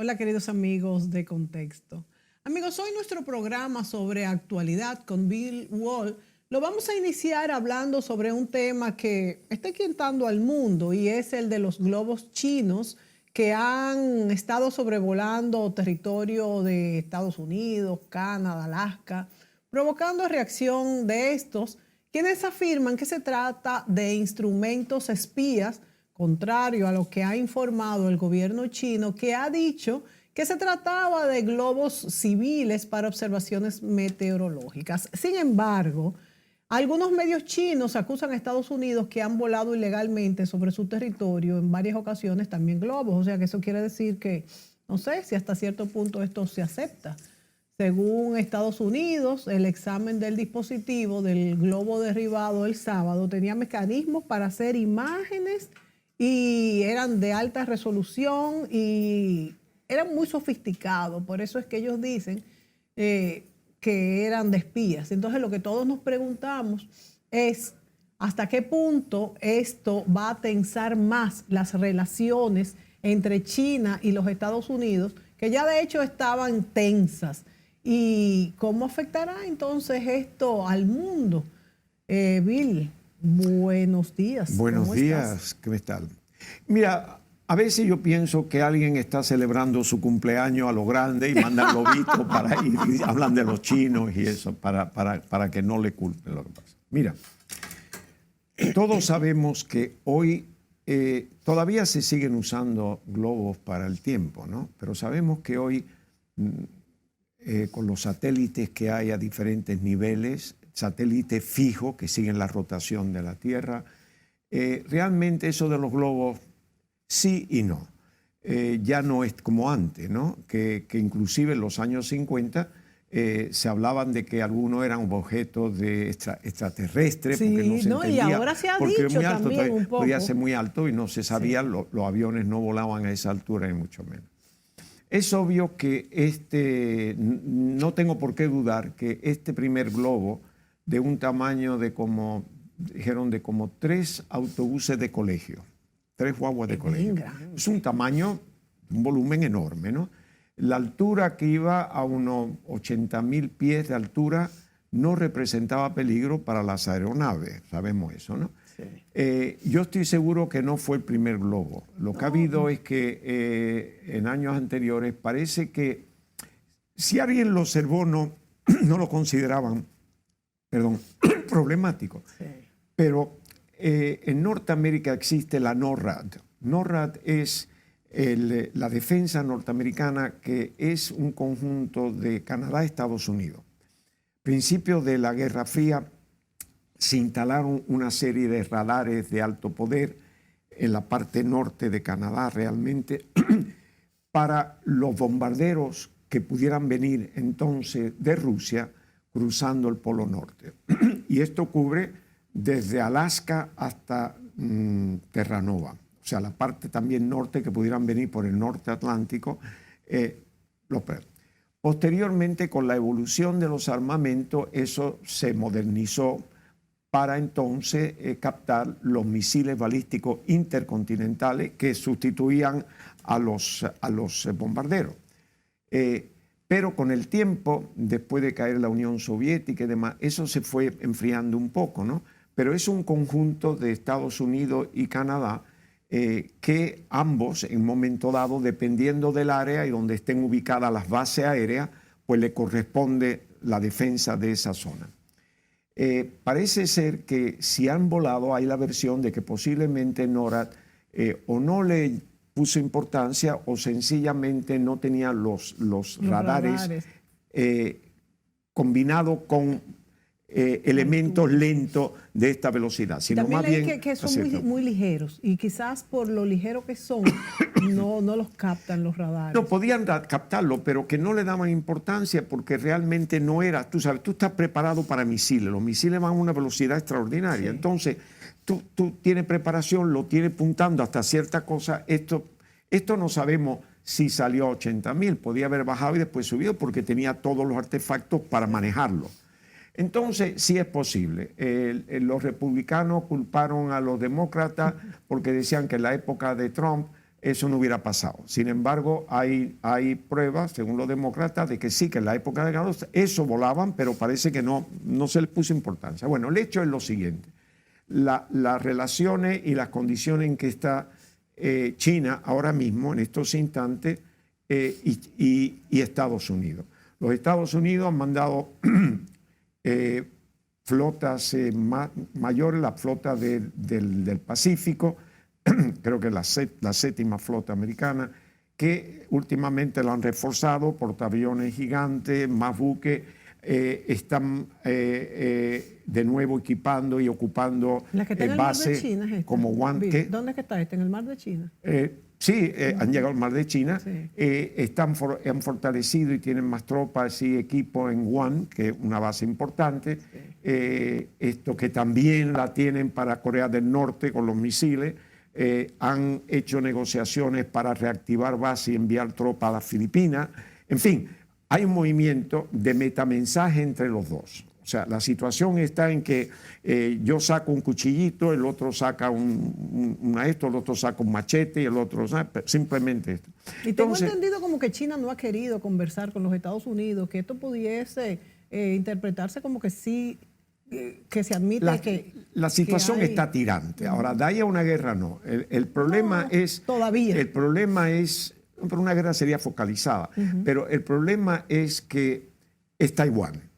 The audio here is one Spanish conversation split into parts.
Hola queridos amigos de Contexto. Amigos, hoy nuestro programa sobre actualidad con Bill Wall lo vamos a iniciar hablando sobre un tema que está inquietando al mundo y es el de los globos chinos que han estado sobrevolando territorio de Estados Unidos, Canadá, Alaska, provocando reacción de estos, quienes afirman que se trata de instrumentos espías, contrario a lo que ha informado el gobierno chino, que ha dicho que se trataba de globos civiles para observaciones meteorológicas. Sin embargo, algunos medios chinos acusan a Estados Unidos que han volado ilegalmente sobre su territorio en varias ocasiones también globos. O sea que eso quiere decir que no sé si hasta cierto punto esto se acepta. Según Estados Unidos, el examen del dispositivo del globo derribado el sábado tenía mecanismos para hacer imágenes y eran de alta resolución y eran muy sofisticados. Por eso es que ellos dicen que eran de espías. Entonces lo que todos nos preguntamos es hasta qué punto esto va a tensar más las relaciones entre China y los Estados Unidos, que ya de hecho estaban tensas. ¿Y cómo afectará entonces esto al mundo? Bill, buenos días. Buenos días, ¿qué tal? Mira, a veces yo pienso que alguien está celebrando su cumpleaños a lo grande y mandan lobitos para ir y hablan de los chinos y eso, para que no le culpen lo que pasa. Mira, todos sabemos que hoy todavía se siguen usando globos para el tiempo, ¿no? Pero sabemos que hoy, con los satélites que hay a diferentes niveles, satélites fijos que siguen la rotación de la Tierra, realmente eso de los globos sí y no. Ya no es como antes, ¿no? Que inclusive en los años 50 se hablaban de que algunos eran objetos de extraterrestres, sí, porque no se entendía. Y ahora se ha porque dicho muy alto, también un poco. Podía ser muy alto y no se sabía, sí. Los aviones no volaban a esa altura ni mucho menos. Es obvio que no tengo por qué dudar que este primer globo, de un tamaño de como, dijeron, de como 3 autobuses de colegio, 3 guaguas de colegio. Es un tamaño, un volumen enorme, ¿no? La altura que iba a unos 80.000 pies de altura no representaba peligro para las aeronaves, sabemos eso, ¿no? Sí. Yo estoy seguro que no fue el primer globo. Lo que ha habido es que en años anteriores parece que si alguien lo observó no lo consideraban, problemático. Sí. Pero en Norteamérica existe la NORAD. NORAD es la defensa norteamericana, que es un conjunto de Canadá y Estados Unidos. Principios de la Guerra Fría se instalaron una serie de radares de alto poder en la parte norte de Canadá realmente para los bombarderos que pudieran venir entonces de Rusia cruzando el Polo Norte. Y esto cubre desde Alaska hasta Terranova, o sea, la parte también norte que pudieran venir por el norte atlántico. Posteriormente, con la evolución de los armamentos, eso se modernizó para entonces captar los misiles balísticos intercontinentales que sustituían a los bombarderos. Pero con el tiempo, después de caer la Unión Soviética y demás, eso se fue enfriando un poco, ¿no? Pero es un conjunto de Estados Unidos y Canadá que ambos, en un momento dado, dependiendo del área y donde estén ubicadas las bases aéreas, pues le corresponde la defensa de esa zona. Parece ser que si han volado, hay la versión de que posiblemente NORAD o no le puso importancia o sencillamente no tenía los radares. Combinados con elementos lentos de esta velocidad. Sino también más bien que son muy ligeros y quizás por lo ligero que son no los captan los radares. No, podían captarlo, pero que no le daban importancia porque realmente no era, tú sabes, tú estás preparado para misiles, los misiles van a una velocidad extraordinaria, sí. Entonces tú tienes preparación, lo tienes puntando hasta cierta cosa. Esto no sabemos si salió a 80.000, podía haber bajado y después subido porque tenía todos los artefactos para manejarlo. Entonces, sí es posible. Los republicanos culparon a los demócratas porque decían que en la época de Trump eso no hubiera pasado. Sin embargo, hay pruebas, según los demócratas, de que sí, que en la época de Galo eso volaban, pero parece que no se les puso importancia. Bueno, el hecho es lo siguiente. Las relaciones y las condiciones en que está China ahora mismo, en estos instantes, y Estados Unidos. Los Estados Unidos han mandado flotas mayores, la flota del Pacífico, creo que la séptima flota americana, que últimamente la han reforzado, portaaviones gigantes, más buques, están de nuevo equipando y ocupando bases como Guam. ¿Dónde es que está este? ¿En el mar de China? Sí, han llegado al mar de China, Sí. Han fortalecido y tienen más tropas y equipo en Guam, que es una base importante, esto que también la tienen para Corea del Norte con los misiles. Han hecho negociaciones para reactivar bases y enviar tropas a las Filipinas. En fin, hay un movimiento de metamensaje entre los dos. O sea, la situación está en que yo saco un cuchillito, el otro saca el otro saca un machete y el otro simplemente esto. Y tengo entendido como que China no ha querido conversar con los Estados Unidos, que esto pudiese interpretarse como que sí, que se admite la situación que hay... está tirante. Ahora, de ahí a una guerra no. El problema es... Todavía. El problema es... Pero una guerra sería focalizada. Pero el problema es que es Taiwán,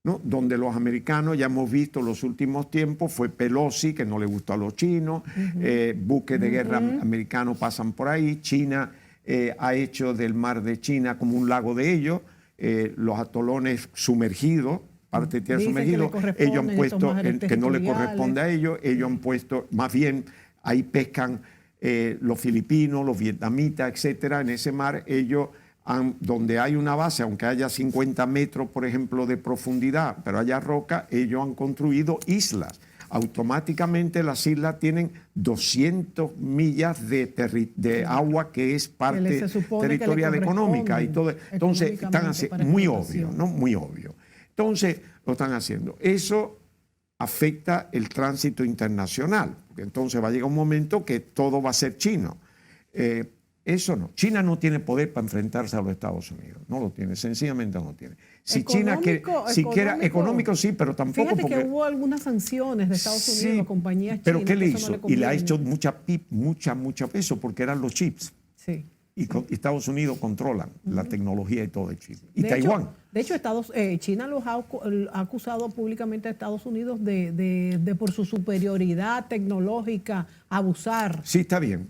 ¿no? Donde los americanos, ya hemos visto los últimos tiempos, fue Pelosi, que no le gustó a los chinos, buques de guerra americanos pasan por ahí, China ha hecho del mar de China como un lago de ellos, los atolones sumergidos, parte de tierra sumergido, ellos han puesto que no le corresponde a ellos han puesto, más bien ahí pescan los filipinos, los vietnamitas, etcétera, en ese mar ellos donde hay una base, aunque haya 50 metros, por ejemplo, de profundidad, pero haya roca, ellos han construido islas. Automáticamente las islas tienen 200 millas de agua que es parte territorial económica y todo. Entonces, están haciendo muy obvio, ¿no? Muy obvio. Entonces, lo están haciendo. Eso afecta el tránsito internacional, porque entonces va a llegar un momento que todo va a ser chino. Eso no. China no tiene poder para enfrentarse a los Estados Unidos. No lo tiene, sencillamente no lo tiene. Si China siquiera económico sí, pero tampoco fíjate que hubo algunas sanciones de Estados Unidos, compañías chinas. ¿Pero qué le hizo? Y le ha hecho mucha peso porque eran los chips. Sí. Y Estados Unidos controlan la tecnología y todo el chip. Y Taiwán. De hecho, China los ha acusado públicamente a Estados Unidos de por su superioridad tecnológica abusar. Sí, está bien,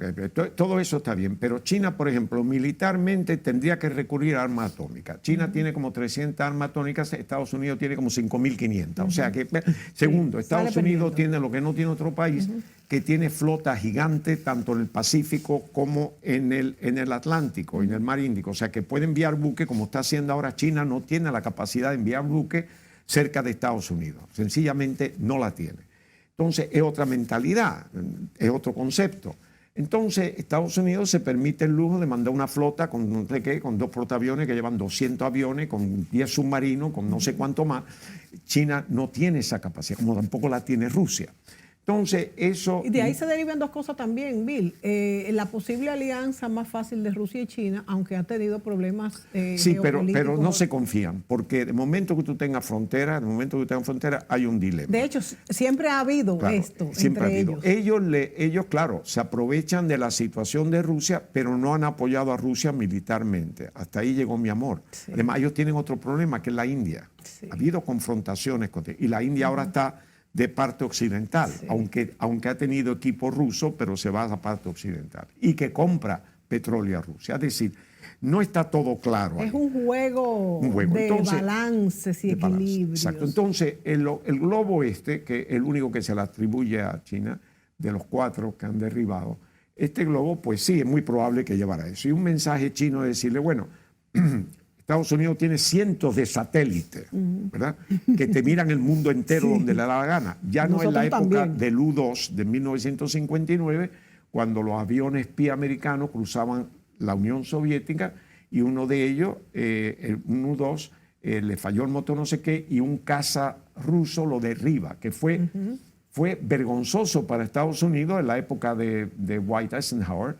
todo eso está bien, pero China, por ejemplo, militarmente tendría que recurrir a armas atómicas. China tiene como 300 armas atómicas, Estados Unidos tiene como 5.500. O sea que, segundo, Estados Unidos tiene lo que no tiene otro país, que tiene flota gigante tanto en el Pacífico como en el Atlántico, en el Mar Índico. O sea que puede enviar buques, como está haciendo ahora China, no tiene la capacidad de enviar buques cerca de Estados Unidos. Sencillamente no la tiene. Entonces es otra mentalidad, es otro concepto. Entonces Estados Unidos se permite el lujo de mandar una flota con no sé qué, con 2 portaaviones que llevan 200 aviones, con 10 submarinos, con no sé cuánto más. China no tiene esa capacidad, como tampoco la tiene Rusia. Entonces, eso... Y de ahí se derivan 2 cosas también, Bill. La posible alianza más fácil de Rusia y China, aunque ha tenido problemas sí, pero no se confían, porque de momento que tú tengas frontera, hay un dilema. De hecho, siempre ha habido esto siempre entre ha habido. Ellos, claro, se aprovechan de la situación de Rusia, pero no han apoyado a Rusia militarmente. Hasta ahí llegó mi amor. Sí. Además, ellos tienen otro problema, que es la India. Sí. Ha habido confrontaciones y la India ahora está de parte occidental, aunque ha tenido equipo ruso, pero se va a la parte occidental y que compra petróleo a Rusia. Es decir, no está todo claro. Es un juego de balances y equilibrios. Exacto. Entonces, el globo que es el único que se le atribuye a China, de los 4 que han derribado, este globo, pues sí, es muy probable que llevara eso. Y un mensaje chino de decirle, bueno, Estados Unidos tiene cientos de satélites, ¿verdad? Que te miran el mundo entero donde le da la gana. Ya no es la época del U-2 de 1959, cuando los aviones espía americanos cruzaban la Unión Soviética y uno de ellos, un U-2, le falló el motor no sé qué y un caza ruso lo derriba, que fue vergonzoso para Estados Unidos en la época de Dwight Eisenhower,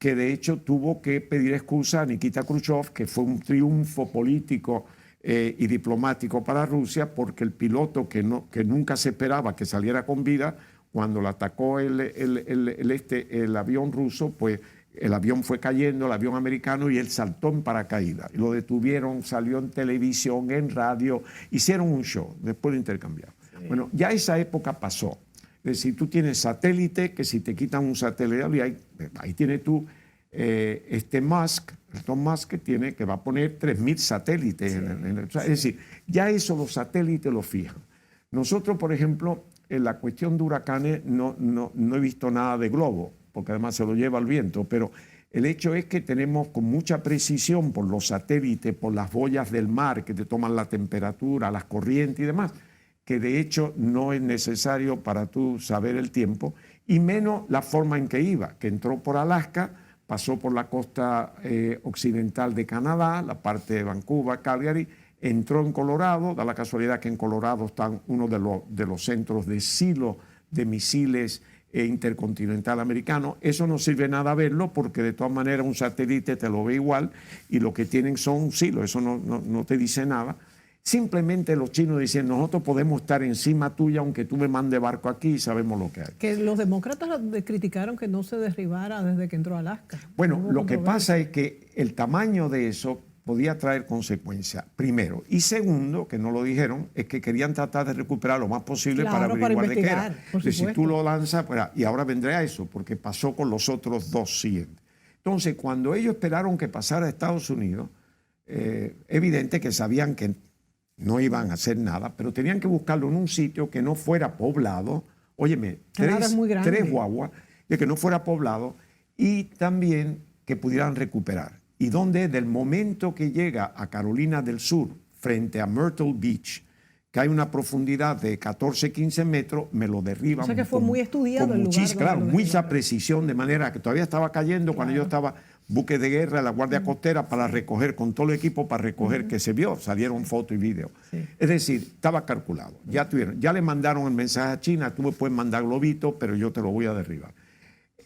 que de hecho tuvo que pedir excusa a Nikita Khrushchev, que fue un triunfo político y diplomático para Rusia, porque el piloto que nunca se esperaba que saliera con vida, cuando lo atacó el avión ruso, pues el avión fue cayendo, el avión americano, y él saltó en paracaídas. Y lo detuvieron, salió en televisión, en radio, hicieron un show, después de intercambiar. Sí. Bueno, ya esa época pasó. Es decir, tú tienes satélite, que si te quitan un satélite, ahí tienes tú Musk, Elon Musk, que va a poner 3.000 satélites. Sí. Es decir, ya eso los satélites lo fijan. Nosotros, por ejemplo, en la cuestión de huracanes no he visto nada de globo, porque además se lo lleva el viento, pero el hecho es que tenemos con mucha precisión por los satélites, por las boyas del mar que te toman la temperatura, las corrientes y demás, que de hecho no es necesario para tú saber el tiempo, y menos la forma en que iba, que entró por Alaska, pasó por la costa occidental de Canadá, la parte de Vancouver, Calgary, entró en Colorado, da la casualidad que en Colorado están uno de los centros de silo de misiles intercontinental americano. Eso no sirve nada verlo, porque de todas maneras un satélite te lo ve igual, y lo que tienen son un silo, eso no te dice nada. Simplemente los chinos dicen, nosotros podemos estar encima tuya aunque tú me mandes barco aquí y sabemos lo que hay. Que los demócratas criticaron que no se derribara desde que entró a Alaska. Bueno, lo que pasa es que el tamaño de eso podía traer consecuencias, primero. Y segundo, que no lo dijeron, es que querían tratar de recuperar lo más posible, claro, para averiguar de qué era. Si tú lo lanzas, y ahora vendré a eso, porque pasó con los otros dos siguientes. Entonces, cuando ellos esperaron que pasara a Estados Unidos, evidente que sabían que no iban a hacer nada, pero tenían que buscarlo en un sitio que no fuera poblado. Óyeme, tres guaguas, de que no fuera poblado, y también que pudieran recuperar. Y donde del momento que llega a Carolina del Sur, frente a Myrtle Beach, que hay una profundidad de 14, 15 metros, me lo derriban. O sea que fue muy estudiado el lugar. Claro, mucha precisión, de manera que todavía estaba cayendo, claro, cuando yo estaba buques de guerra, la Guardia Costera, para recoger, con todo el equipo para recoger, que se vio, salieron fotos y videos. Sí. Es decir, estaba calculado. Ya le mandaron el mensaje a China, tú me puedes mandar globito, pero yo te lo voy a derribar.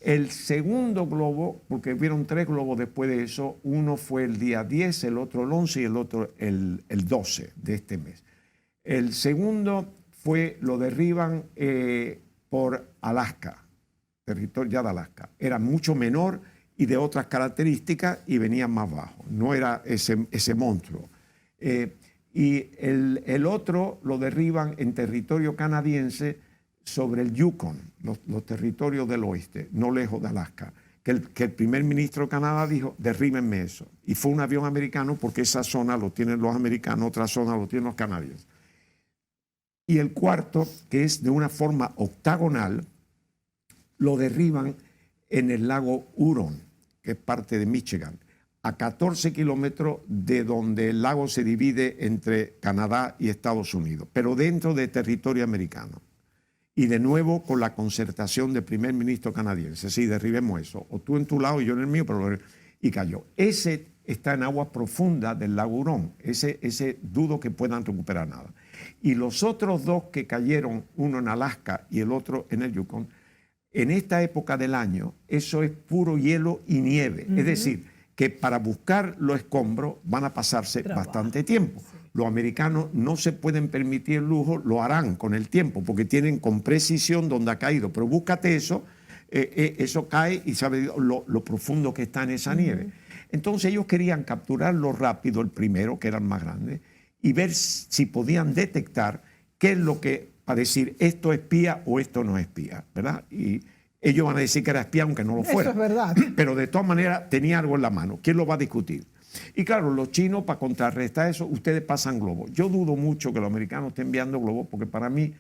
El segundo globo, porque vieron 3 globos después de eso, uno fue el día 10, el otro el 11 y el otro el 12 de este mes. El segundo lo derriban por Alaska, territorio ya de Alaska. Era mucho menor y de otras características, y venía más bajo. No era ese monstruo. Y el otro lo derriban en territorio canadiense, sobre el Yukon, los territorios del oeste, no lejos de Alaska, que el primer ministro de Canadá dijo, derríbenme eso. Y fue un avión americano, porque esa zona lo tienen los americanos, otra zona lo tienen los canadienses. Y el cuarto, que es de una forma octagonal, lo derriban en el lago Huron, que es parte de Michigan, a 14 kilómetros de donde el lago se divide entre Canadá y Estados Unidos, pero dentro de territorio americano. Y de nuevo con la concertación del primer ministro canadiense. Sí, derribemos eso. O tú en tu lado y yo en el mío, y cayó. Ese está en aguas profundas del lago Hurón. Ese dudo que puedan recuperar nada. Y los otros dos que cayeron, uno en Alaska y el otro en el Yukon, en esta época del año, eso es puro hielo y nieve. Es decir, que para buscar los escombros van a pasarse bastante tiempo. Sí. Los americanos no se pueden permitir el lujo, lo harán con el tiempo, porque tienen con precisión dónde ha caído. Pero búscate eso, eso cae y sabe lo profundo que está en esa nieve. Entonces ellos querían capturarlo rápido, el primero, que era el más grande, y ver si podían detectar qué es lo que, para decir, esto es espía o esto no es espía, ¿verdad? Y ellos van a decir que era espía aunque no lo fuera. Eso es verdad. Pero de todas maneras tenía algo en la mano. ¿Quién lo va a discutir? Y claro, los chinos, para contrarrestar eso, ustedes pasan globos. Yo dudo mucho que los americanos estén enviando globos, porque para mí,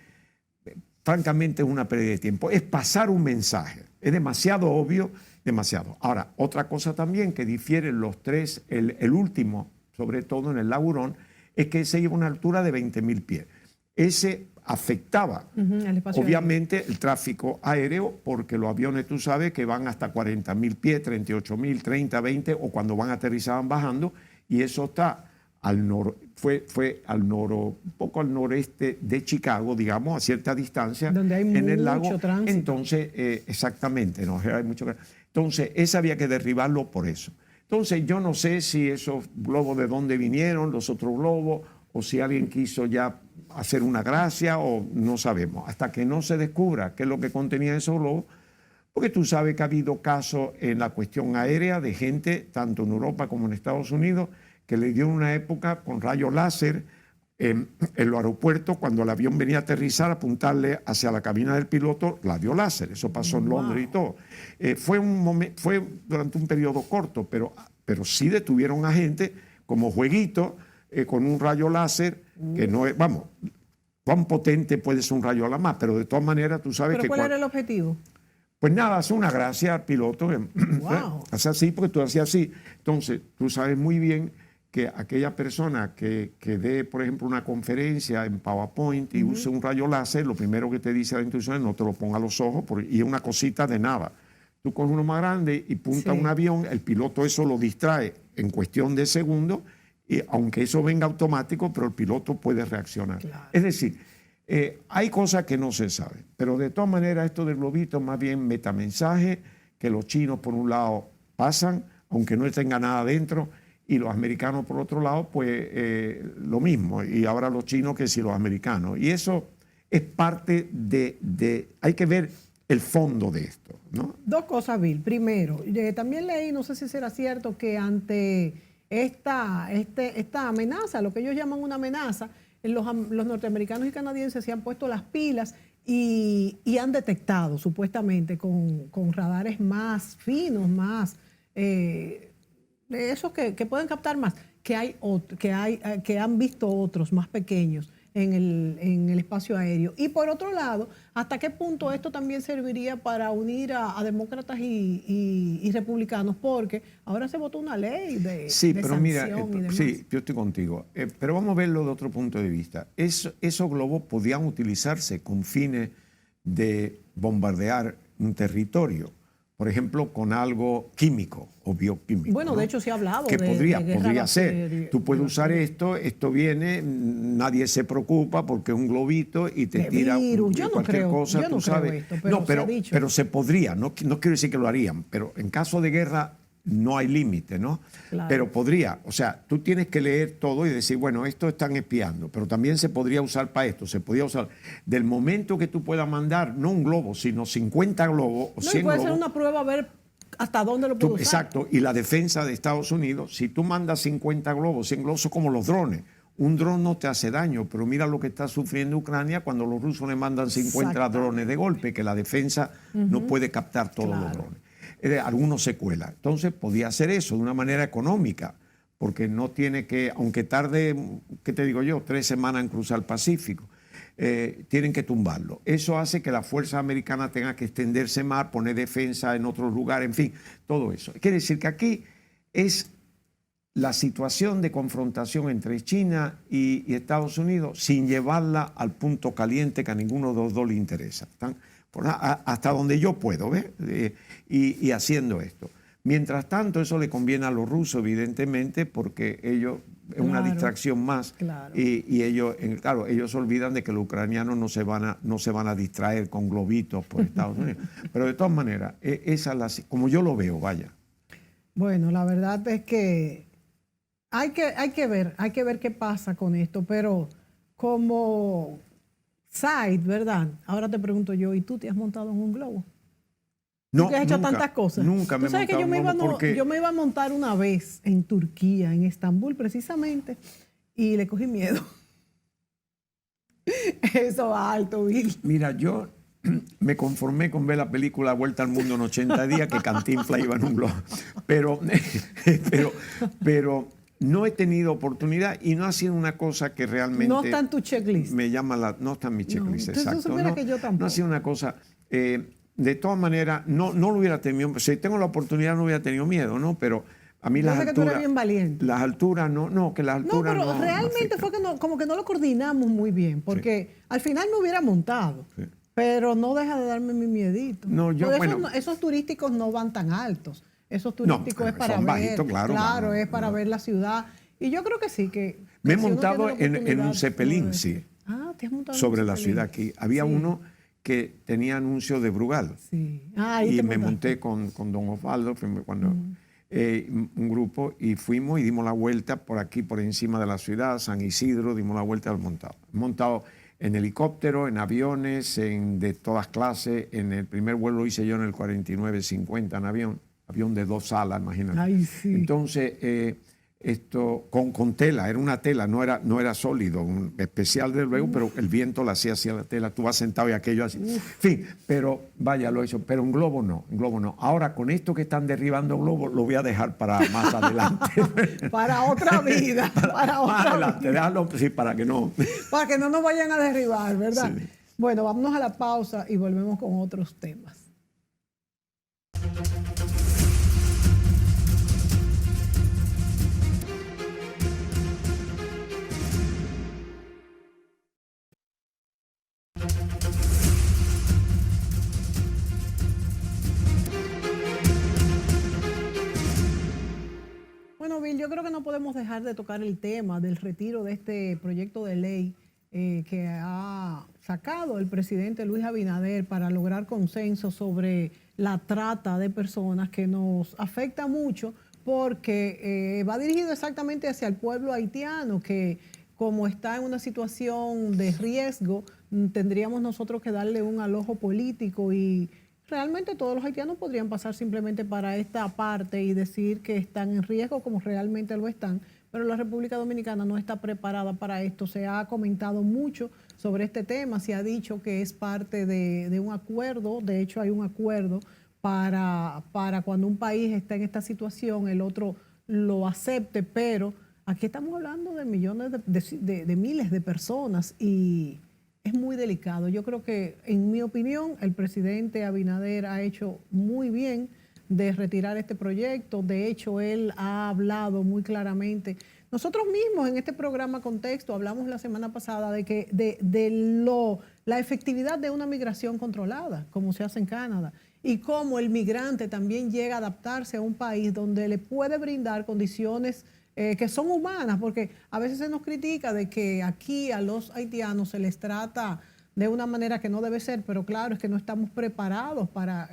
francamente, es una pérdida de tiempo. Es pasar un mensaje. Es demasiado obvio, demasiado. Ahora, otra cosa también que difieren los tres, el último, sobre todo en el lago Hurón, es que se lleva una altura de 20.000 pies. Ese afectaba, obviamente, el tráfico aéreo, porque los aviones, tú sabes, que van hasta 40.000 pies, 38.000, 30, 20, o cuando van a aterrizar van bajando, y eso está al fue un poco al noreste de Chicago, digamos, a cierta distancia, donde hay en el lago. Tránsito. Entonces, exactamente, no hay mucho. Entonces, ese había que derribarlo por eso. Entonces, yo no sé si esos globos de dónde vinieron, los otros globos, o si alguien quiso ya hacer una gracia, o no sabemos. Hasta que no se descubra qué es lo que contenía esos globos, porque tú sabes que ha habido casos en la cuestión aérea de gente, tanto en Europa como en Estados Unidos, que le dio en una época con rayos láser en los aeropuertos, cuando el avión venía a aterrizar, apuntarle hacia la cabina del piloto, la dio láser. Eso pasó en Londres y todo. Fue durante un periodo corto, pero sí detuvieron a gente como jueguito con un rayo láser, que no es, vamos, cuán potente puede ser un rayo láser, pero de todas maneras tú sabes ¿Pero que... cuál era el objetivo? Pues nada, hace una gracia al piloto. Wow. Hace así porque tú hacías así. Entonces, tú sabes muy bien que aquella persona que dé, por ejemplo, una conferencia en PowerPoint y use un rayo láser, lo primero que te dice la instrucción es no te lo ponga a los ojos y es una cosita de nada. Tú coges uno más grande y punta un avión, el piloto eso lo distrae en cuestión de segundos, y aunque eso venga automático, pero el piloto puede reaccionar. Claro. Es decir, hay cosas que no se saben, pero de todas maneras esto del globito más bien metamensaje que los chinos por un lado pasan, aunque no tenga nada dentro, y los americanos por otro lado, pues lo mismo, y ahora los chinos que si los americanos. Y eso es parte hay que ver el fondo de esto, ¿no? Dos cosas, Bill. Primero, también leí, no sé si será cierto, que ante esta amenaza, lo que ellos llaman una amenaza, los norteamericanos y canadienses se han puesto las pilas y han detectado supuestamente con radares más finos, más esos que pueden captar más, que han visto otros más pequeños en el espacio aéreo. Y por otro lado, ¿hasta qué punto esto también serviría para unir a demócratas y republicanos? Porque ahora se votó una ley de pero mira, sanción y demás. sí, yo estoy contigo. Pero vamos a verlo de otro punto de vista. Esos globos podían utilizarse con fines de bombardear un territorio, por ejemplo, con algo químico o bioquímico. Bueno, ¿no? de hecho se ha hablado que de podría ser. Tú puedes usar esto viene, nadie se preocupa porque es un globito y te tira cualquier cosa, yo tú no sabes. creo esto, pero se ha dicho. Pero se podría, no quiero decir que lo harían, pero en caso de guerra no hay límite, ¿no? Claro. Pero podría, o sea, tú tienes que leer todo y decir, bueno, esto están espiando, pero también se podría usar para esto, se podría usar. Del momento que tú puedas mandar, no un globo, sino 50 globos o 100 puede globos. ser una prueba a ver hasta dónde lo puedo usar. Exacto, y la defensa de Estados Unidos, si tú mandas 50 globos, 100 globos, son como los drones. Un dron no te hace daño, pero mira lo que está sufriendo Ucrania cuando los rusos le mandan 50 drones de golpe, que la defensa no puede captar todos los drones. Algunos se cuelan. Entonces podía hacer eso de una manera económica, porque no tiene que, aunque tarde, ¿qué te digo yo?, 3 semanas en cruzar el Pacífico, tienen que tumbarlo. Eso hace que la fuerza americana tenga que extenderse más, poner defensa en otros lugares, en fin, todo eso. Quiere decir que aquí es la situación de confrontación entre China y Estados Unidos sin llevarla al punto caliente que a ninguno de los dos le interesa. Están hasta donde yo puedo, ¿ves? Y haciendo esto. Mientras tanto, eso le conviene a los rusos, evidentemente, porque ellos es una distracción más. Claro. Y ellos, claro, ellos olvidan de que los ucranianos no se van a distraer con globitos por Estados Unidos. Pero de todas maneras, esa es como yo lo veo, vaya. Bueno, la verdad es que hay que ver qué pasa con esto, pero como side, ¿verdad? Ahora te pregunto yo, ¿y tú te has montado en un globo? No, ¿Tú has hecho nunca, tantas cosas? Nunca me he montado en un globo porque... yo me iba a montar una vez en Turquía, en Estambul precisamente, y le cogí miedo. Eso va alto, Bill. Mira, yo me conformé con ver la película Vuelta al Mundo en 80 días, que Cantinflas iba en un globo. Pero no he tenido oportunidad y no ha sido una cosa que realmente... No está en tu checklist. Me llama no está en mi checklist, exacto. No ha sido una cosa... de todas maneras, no lo hubiera tenido... Si tengo la oportunidad no hubiera tenido miedo, ¿no? Pero a mí las alturas... que tú eres bien valiente. Las alturas que las alturas no... Pero realmente fue que como que no lo coordinamos muy bien, porque al final me hubiera montado. Sí. Pero no deja de darme mi miedito. No, esos turísticos no van tan altos. Esos turísticos es para ver, bajitos, claro, es para ver la ciudad. Y yo creo que sí, que me he montado en un Zeppelin, sí. Ah, te has montado sobre en un la ciudad aquí. Había uno que tenía anuncios de Brugal. Sí. Y me monté con don Osvaldo, cuando, un grupo, y fuimos y dimos la vuelta por aquí, por encima de la ciudad, San Isidro, dimos la vuelta al montado. Montado en helicóptero, en aviones, de todas clases. En el primer vuelo lo hice yo en el 49-50 en avión de 2 salas, imagínate. Ay, sí. Entonces, esto con tela, era una tela, no era sólido, un especial de luego, pero el viento la hacía hacia la tela, tú vas sentado y aquello así. En fin, pero vaya, lo hizo, pero en globo no. Ahora, con esto que están derribando globos, lo voy a dejar para más adelante. Para otra vida. para otra más adelante, vida. déjalo, sí, para que no nos vayan a derribar, ¿verdad? Sí. Bueno, vámonos a la pausa y volvemos con otros temas. Bueno, Bill, yo creo que no podemos dejar de tocar el tema del retiro de este proyecto de ley que ha sacado el presidente Luis Abinader para lograr consenso sobre la trata de personas, que nos afecta mucho porque va dirigido exactamente hacia el pueblo haitiano, que como está en una situación de riesgo, tendríamos nosotros que darle un alojo político, y realmente todos los haitianos podrían pasar simplemente para esta parte y decir que están en riesgo, como realmente lo están, pero la República Dominicana no está preparada para esto. Se ha comentado mucho sobre este tema, se ha dicho que es parte de un acuerdo. De hecho, hay un acuerdo para cuando un país está en esta situación, el otro lo acepte, pero aquí estamos hablando de millones de miles de personas y es muy delicado. Yo creo que, en mi opinión, el presidente Abinader ha hecho muy bien de retirar este proyecto. De hecho, él ha hablado muy claramente. Nosotros mismos en este programa Contexto hablamos la semana pasada la efectividad de una migración controlada, como se hace en Canadá, y cómo el migrante también llega a adaptarse a un país donde le puede brindar condiciones que son humanas, porque a veces se nos critica de que aquí a los haitianos se les trata de una manera que no debe ser, pero claro, es que no estamos preparados para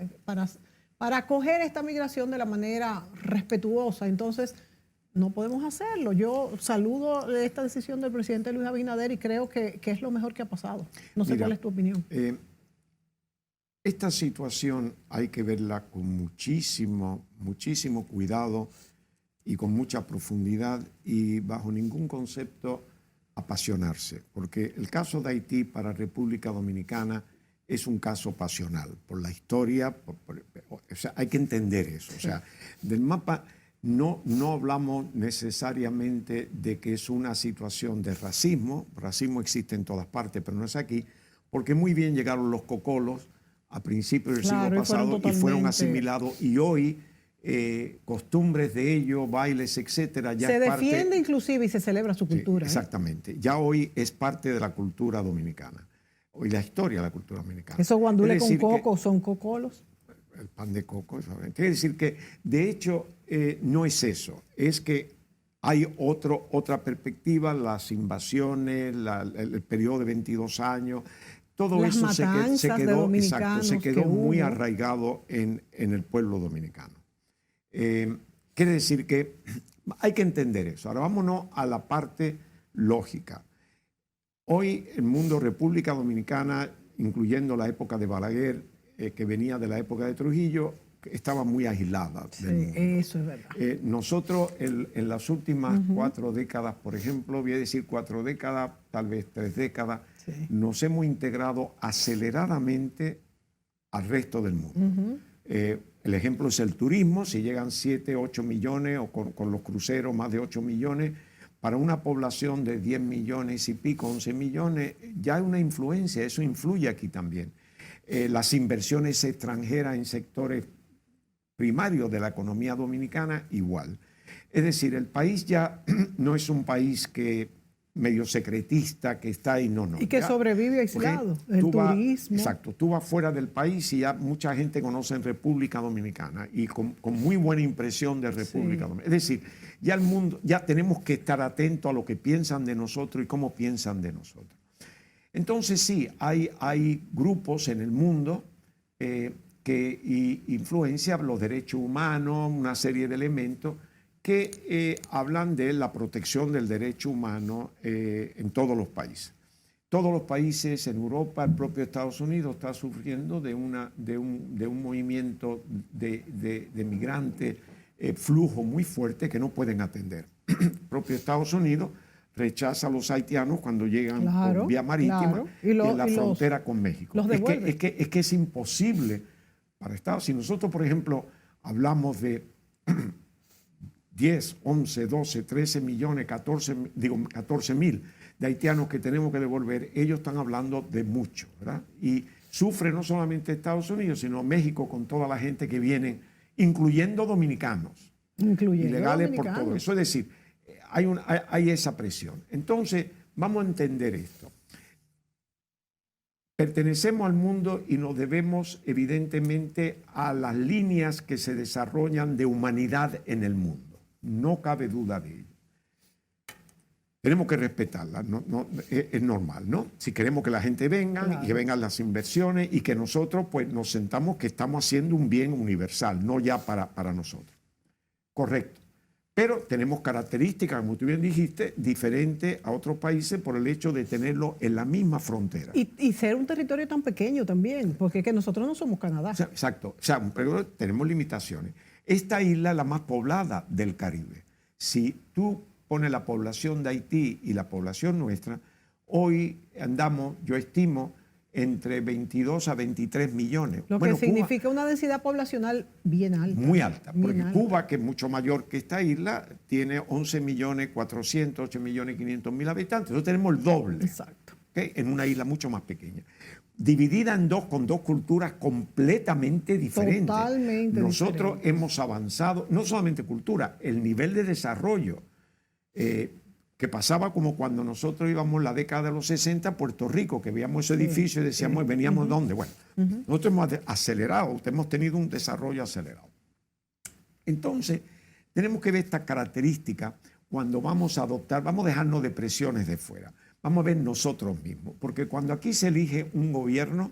acoger esta migración de la manera respetuosa. Entonces, no podemos hacerlo. Yo saludo esta decisión del presidente Luis Abinader y creo que es lo mejor que ha pasado. No sé cuál es tu opinión. Esta situación hay que verla con muchísimo cuidado y con mucha profundidad, y bajo ningún concepto apasionarse, porque el caso de Haití para República Dominicana es un caso pasional, por la historia, o sea, hay que entender eso. O sea, del mapa no hablamos necesariamente de que es una situación de racismo. Racismo existe en todas partes, pero no es aquí, porque muy bien llegaron los cocolos a principios del siglo pasado y fueron asimilados, y hoy costumbres de ellos, bailes, etcétera, ya se es parte, defiende inclusive y se celebra su cultura. Sí, exactamente. Ya hoy es parte de la cultura dominicana, hoy la historia de la cultura dominicana. Esos guandules con coco son cocolos. El pan de coco, quiere decir que de hecho no es eso, es que hay otra perspectiva, las invasiones, el periodo de 22 años, todo las eso se quedó muy arraigado en el pueblo dominicano. Quiere decir que hay que entender eso. Ahora vámonos a la parte lógica. Hoy el mundo República Dominicana, incluyendo la época de Balaguer, que venía de la época de Trujillo, estaba muy aislada del mundo. Eso es verdad. Nosotros en las últimas 4 décadas, por ejemplo, voy a decir 4 décadas, tal vez 3 décadas, nos hemos integrado aceleradamente al resto del mundo. El ejemplo es el turismo. Si llegan 7, 8 millones, o con los cruceros más de 8 millones, para una población de 10 millones y pico, 11 millones, ya hay una influencia, eso influye aquí también. Las inversiones extranjeras en sectores primarios de la economía dominicana, igual. Es decir, el país ya no es un país que medio secretista, que está ahí, no. Y que ya sobrevive aislado, el turismo. Exacto, tú vas fuera del país y ya mucha gente conoce en República Dominicana y con muy buena impresión de República Dominicana. Es decir, ya el mundo, ya tenemos que estar atentos a lo que piensan de nosotros y cómo piensan de nosotros. Entonces sí, hay grupos en el mundo que influencian los derechos humanos, una serie de elementos que hablan de la protección del derecho humano en todos los países. Todos los países en Europa, el propio Estados Unidos está sufriendo de un movimiento de migrantes, flujo muy fuerte que no pueden atender. El propio Estados Unidos rechaza a los haitianos cuando llegan por vía marítima y en la frontera con México. Es que es imposible para Estados. Si nosotros, por ejemplo, hablamos de 10, 11, 12, 13 millones, 14 mil de haitianos que tenemos que devolver, ellos están hablando de mucho, ¿verdad? Y sufre no solamente Estados Unidos, sino México con toda la gente que viene, incluyendo dominicanos, ilegales por todo eso. Es decir, hay esa presión. Entonces, vamos a entender esto. Pertenecemos al mundo y nos debemos evidentemente a las líneas que se desarrollan de humanidad en el mundo. No cabe duda de ello. Tenemos que respetarlas, es normal, ¿no? Si queremos que la gente venga y que vengan las inversiones y que nosotros pues nos sentamos que estamos haciendo un bien universal, no ya para nosotros. Correcto. Pero tenemos características, como tú bien dijiste, diferentes a otros países por el hecho de tenerlo en la misma frontera. Y ser un territorio tan pequeño también, porque es que nosotros no somos Canadá. Exacto. O sea, pero tenemos limitaciones. Esta isla es la más poblada del Caribe. Si tú pones la población de Haití y la población nuestra, hoy andamos, yo estimo, entre 22 a 23 millones. Lo que significa una densidad poblacional bien alta. Muy alta, porque Cuba, que es mucho mayor que esta isla, tiene 11 millones 400, 8 millones 500 mil habitantes. Nosotros tenemos el doble. Exacto. ¿Okay? En una isla mucho más pequeña. Dividida en dos, con dos culturas completamente diferentes. Totalmente Nosotros diferentes. hemos avanzado, no solamente cultura, el nivel de desarrollo que pasaba como cuando nosotros íbamos en la década de los 60 a Puerto Rico, que veíamos ese edificio y decíamos, ¿veníamos dónde? Bueno, nosotros hemos acelerado, hemos tenido un desarrollo acelerado. Entonces, tenemos que ver estas características cuando vamos a adoptar, vamos a dejarnos de presiones de fuera, vamos a ver nosotros mismos, porque cuando aquí se elige un gobierno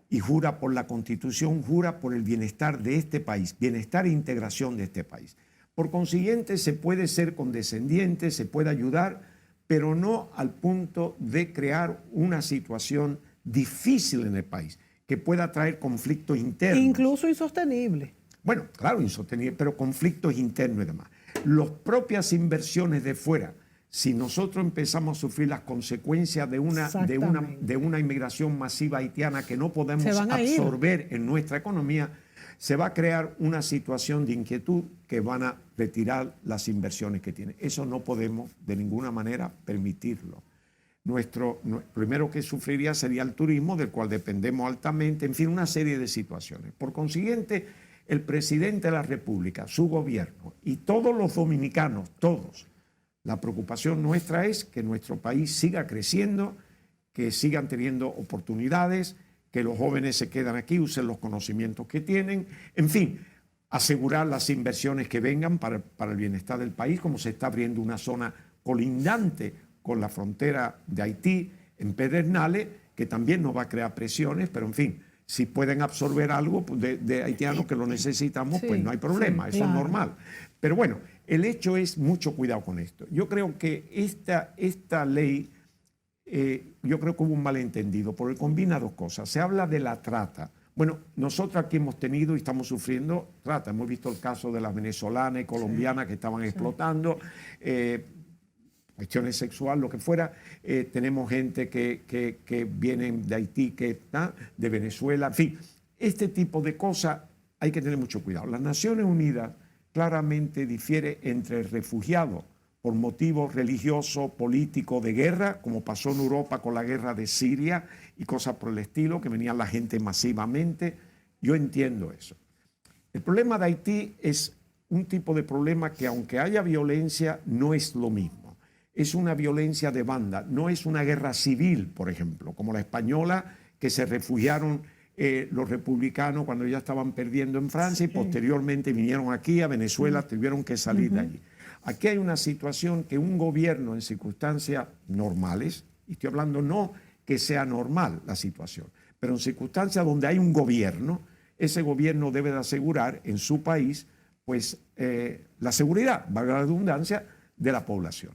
y jura por la Constitución, jura por el bienestar de este país, bienestar e integración de este país. Por consiguiente, se puede ser condescendiente, se puede ayudar, pero no al punto de crear una situación difícil en el país, que pueda traer conflictos internos. Incluso insostenible. Bueno, claro, insostenible, pero conflictos internos y demás. Las propias inversiones de fuera, si nosotros empezamos a sufrir las consecuencias de una inmigración masiva haitiana que no podemos absorber en nuestra economía, se va a crear una situación de inquietud que van a retirar las inversiones que tienen. Eso no podemos de ninguna manera permitirlo. Primero que sufriría sería el turismo, del cual dependemos altamente, en fin, una serie de situaciones. Por consiguiente, el presidente de la República, su gobierno y todos los dominicanos, todos, la preocupación nuestra es que nuestro país siga creciendo, que sigan teniendo oportunidades, que los jóvenes se quedan aquí, usen los conocimientos que tienen, en fin, asegurar las inversiones que vengan para el bienestar del país, como se está abriendo una zona colindante con la frontera de Haití en Pedernales, que también nos va a crear presiones, pero en fin, si pueden absorber algo de haitianos que lo necesitamos, pues no hay problema, eso es normal. Pero bueno, el hecho es mucho cuidado con esto. Yo creo que esta ley... yo creo que hubo un malentendido, porque combina dos cosas. Se habla de la trata. Bueno, nosotros aquí hemos tenido y estamos sufriendo trata. Hemos visto el caso de las venezolanas y colombianas que estaban explotando, cuestiones sexuales, lo que fuera. Tenemos gente que vienen de Haití, de Venezuela, en fin. Este tipo de cosas hay que tener mucho cuidado. Las Naciones Unidas claramente difiere entre refugiados por motivos religiosos, políticos, de guerra, como pasó en Europa con la guerra de Siria y cosas por el estilo, que venía la gente masivamente. Yo entiendo eso. El problema de Haití es un tipo de problema que, aunque haya violencia, no es lo mismo. Es una violencia de banda, no es una guerra civil, por ejemplo, como la española, que se refugiaron los republicanos cuando ya estaban perdiendo en Francia y posteriormente vinieron aquí a Venezuela, tuvieron que salir de allí. Aquí hay una situación que un gobierno en circunstancias normales, y estoy hablando no que sea normal la situación. Pero en circunstancias donde hay un gobierno, ese gobierno debe de asegurar en su país pues, la seguridad, valga la redundancia, de la población.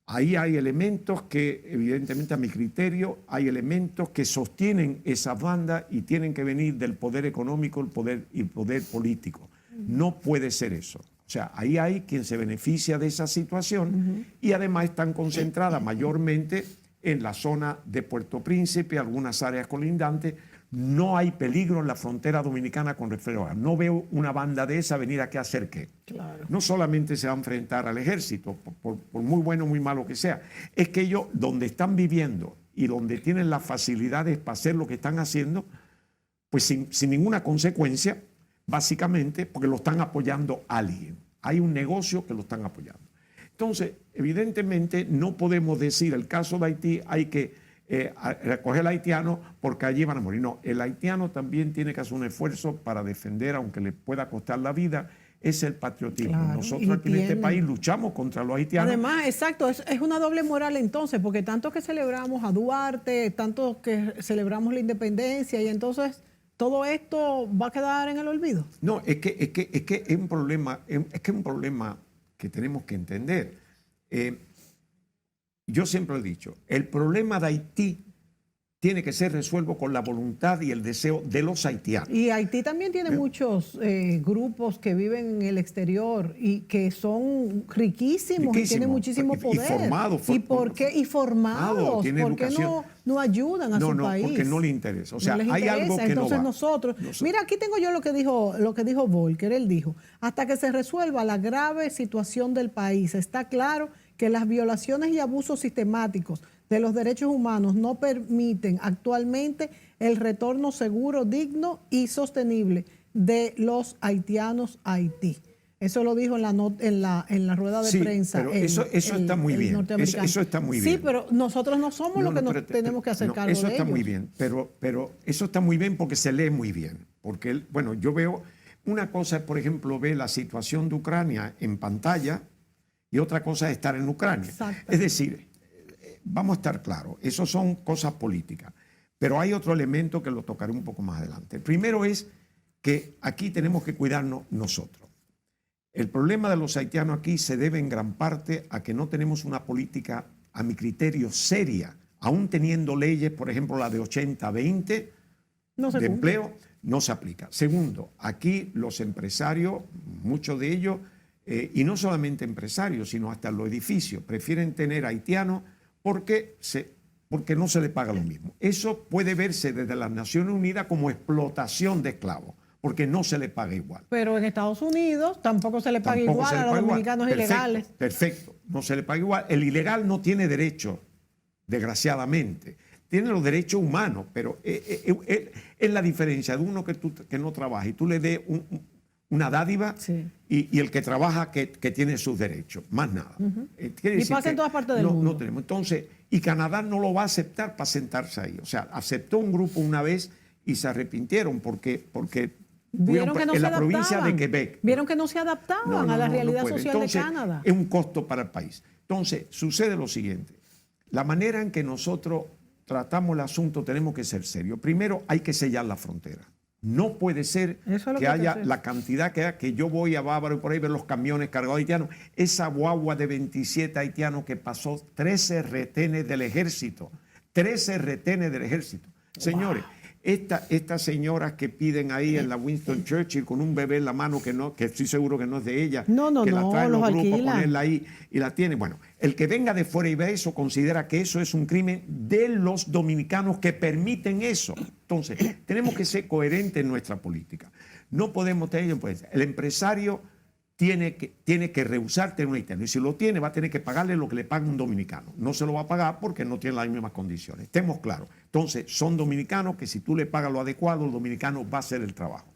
Ahí hay elementos que, evidentemente a mi criterio, hay elementos que sostienen esas bandas y tienen que venir del poder económico y el poder político. No puede ser eso. O sea, ahí hay quien se beneficia de esa situación y además están concentradas mayormente en la zona de Puerto Príncipe, algunas áreas colindantes. No hay peligro en la frontera dominicana con referencia. No veo una banda de esa venir aquí a hacer qué. Claro. No solamente se va a enfrentar al ejército, por muy bueno o muy malo que sea, es que ellos donde están viviendo y donde tienen las facilidades para hacer lo que están haciendo, pues sin ninguna consecuencia, básicamente porque lo están apoyando alguien. Hay un negocio que lo están apoyando. Entonces, evidentemente no podemos decir el caso de Haití hay que recoger al haitiano porque allí van a morir. No, el haitiano también tiene que hacer un esfuerzo para defender, aunque le pueda costar la vida, es el patriotismo. Claro, nosotros aquí en este país luchamos contra los haitianos. Además, exacto, es una doble moral entonces, porque tanto que celebramos a Duarte, tanto que celebramos la independencia y entonces todo esto va a quedar en el olvido. No, es que es un problema, que tenemos que entender. Yo siempre he dicho, el problema de Haití tiene que ser resuelto con la voluntad y el deseo de los haitianos. Y Haití también tiene muchos grupos que viven en el exterior y que son riquísimos y tienen muchísimo poder. Y formados. ¿Por qué no ayudan a su país? No, porque no les interesa. O sea, no hay algo que entonces no va. Nosotros, mira, aquí tengo yo lo que dijo Volcker. Él dijo, hasta que se resuelva la grave situación del país, está claro que las violaciones y abusos sistemáticos de los derechos humanos no permiten actualmente el retorno seguro, digno y sostenible de los haitianos a Haití. Eso lo dijo en la rueda de prensa. Pero eso está muy bien. Eso está muy bien. Sí, pero nosotros no somos los que nos tenemos que hacer cargo de ellos. Eso está muy bien, pero eso está muy bien porque se lee muy bien. Porque, bueno, yo veo, una cosa es, por ejemplo, ver la situación de Ucrania en pantalla y otra cosa es estar en Ucrania. Exacto. Es decir, vamos a estar claros, eso son cosas políticas, pero hay otro elemento que lo tocaré un poco más adelante. El primero es que aquí tenemos que cuidarnos nosotros. El problema de los haitianos aquí se debe en gran parte a que no tenemos una política, a a seria, aún teniendo leyes, por ejemplo, la de 80-20 de empleo, no se aplica. Segundo, aquí los empresarios, muchos de ellos, y no solamente empresarios, sino hasta los edificios, prefieren tener haitianos porque no se les paga lo mismo. Eso puede verse desde las Naciones Unidas como explotación de esclavos, porque no se les paga igual. Pero en Estados Unidos tampoco se les paga igual a los dominicanos ilegales. Perfecto, no se les paga igual. El ilegal no tiene derechos, desgraciadamente. Tiene los derechos humanos, pero es la diferencia de uno que no trabaja y tú le des una dádiva, sí, y el que trabaja que tiene sus derechos, más nada. Y pasa en todas partes del mundo. No tenemos. Entonces, y Canadá no lo va a aceptar para sentarse ahí. O sea, aceptó un grupo una vez y se arrepintieron porque vieron que no en se la provincia de Quebec. Vieron que no se adaptaban a la realidad social entonces, de Canadá. Es un costo para el país. Entonces, sucede lo siguiente. La manera en que nosotros tratamos el asunto tenemos que ser serios. Primero, hay que sellar la frontera. No puede ser que haya la cantidad que yo voy a Bávaro y por ahí ver los camiones cargados de haitianos. Esa guagua de 27 haitianos que pasó 13 retenes del ejército. 13 retenes del ejército. Wow. Señores, estas señoras que piden ahí en la Winston Churchill con un bebé en la mano que estoy seguro que no es de ella, que la traen los grupos, ponerla ahí y la tienen. Bueno, el que venga de fuera y ve eso considera que eso es un crimen de los dominicanos que permiten eso. Entonces, tenemos que ser coherentes en nuestra política. No podemos tener, pues, el empresario tiene que rehusar tener un haitiano. Y si lo tiene, va a tener que pagarle lo que le paga un dominicano. No se lo va a pagar porque no tiene las mismas condiciones. Estemos claros. Entonces, son dominicanos que si tú le pagas lo adecuado, el dominicano va a hacer el trabajo.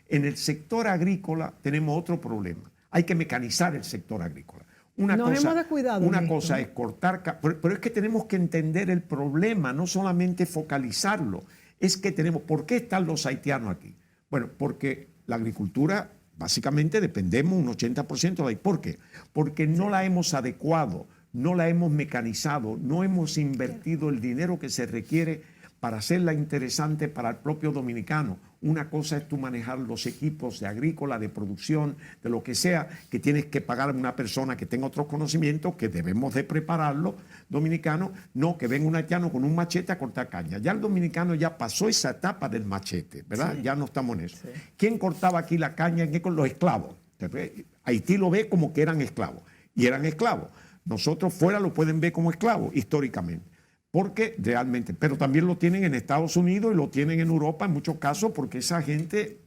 En el sector agrícola tenemos otro problema. Hay que mecanizar el sector agrícola. Una cosa es cortar, pero es que tenemos que entender el problema, no solamente focalizarlo. Es que ¿por qué están los haitianos aquí? Bueno, porque la agricultura, básicamente dependemos un 80% de ahí. ¿Por qué? Porque no la hemos adecuado, no la hemos mecanizado, no hemos invertido el dinero que se requiere para hacerla interesante para el propio dominicano. Una cosa es tú manejar los equipos de agrícola, de producción, de lo que sea, que tienes que pagar a una persona que tenga otros conocimientos, que debemos de prepararlo, dominicano, no que venga un haitiano con un machete a cortar caña. Ya el dominicano ya pasó esa etapa del machete, ¿verdad? Sí. Ya no estamos en eso. Sí. ¿Quién cortaba aquí la caña? Con los esclavos. Haití lo ve como que eran esclavos, y eran esclavos. Nosotros fuera lo pueden ver como esclavos, históricamente. Porque realmente, pero también lo tienen en Estados Unidos y lo tienen en Europa en muchos casos porque esa gente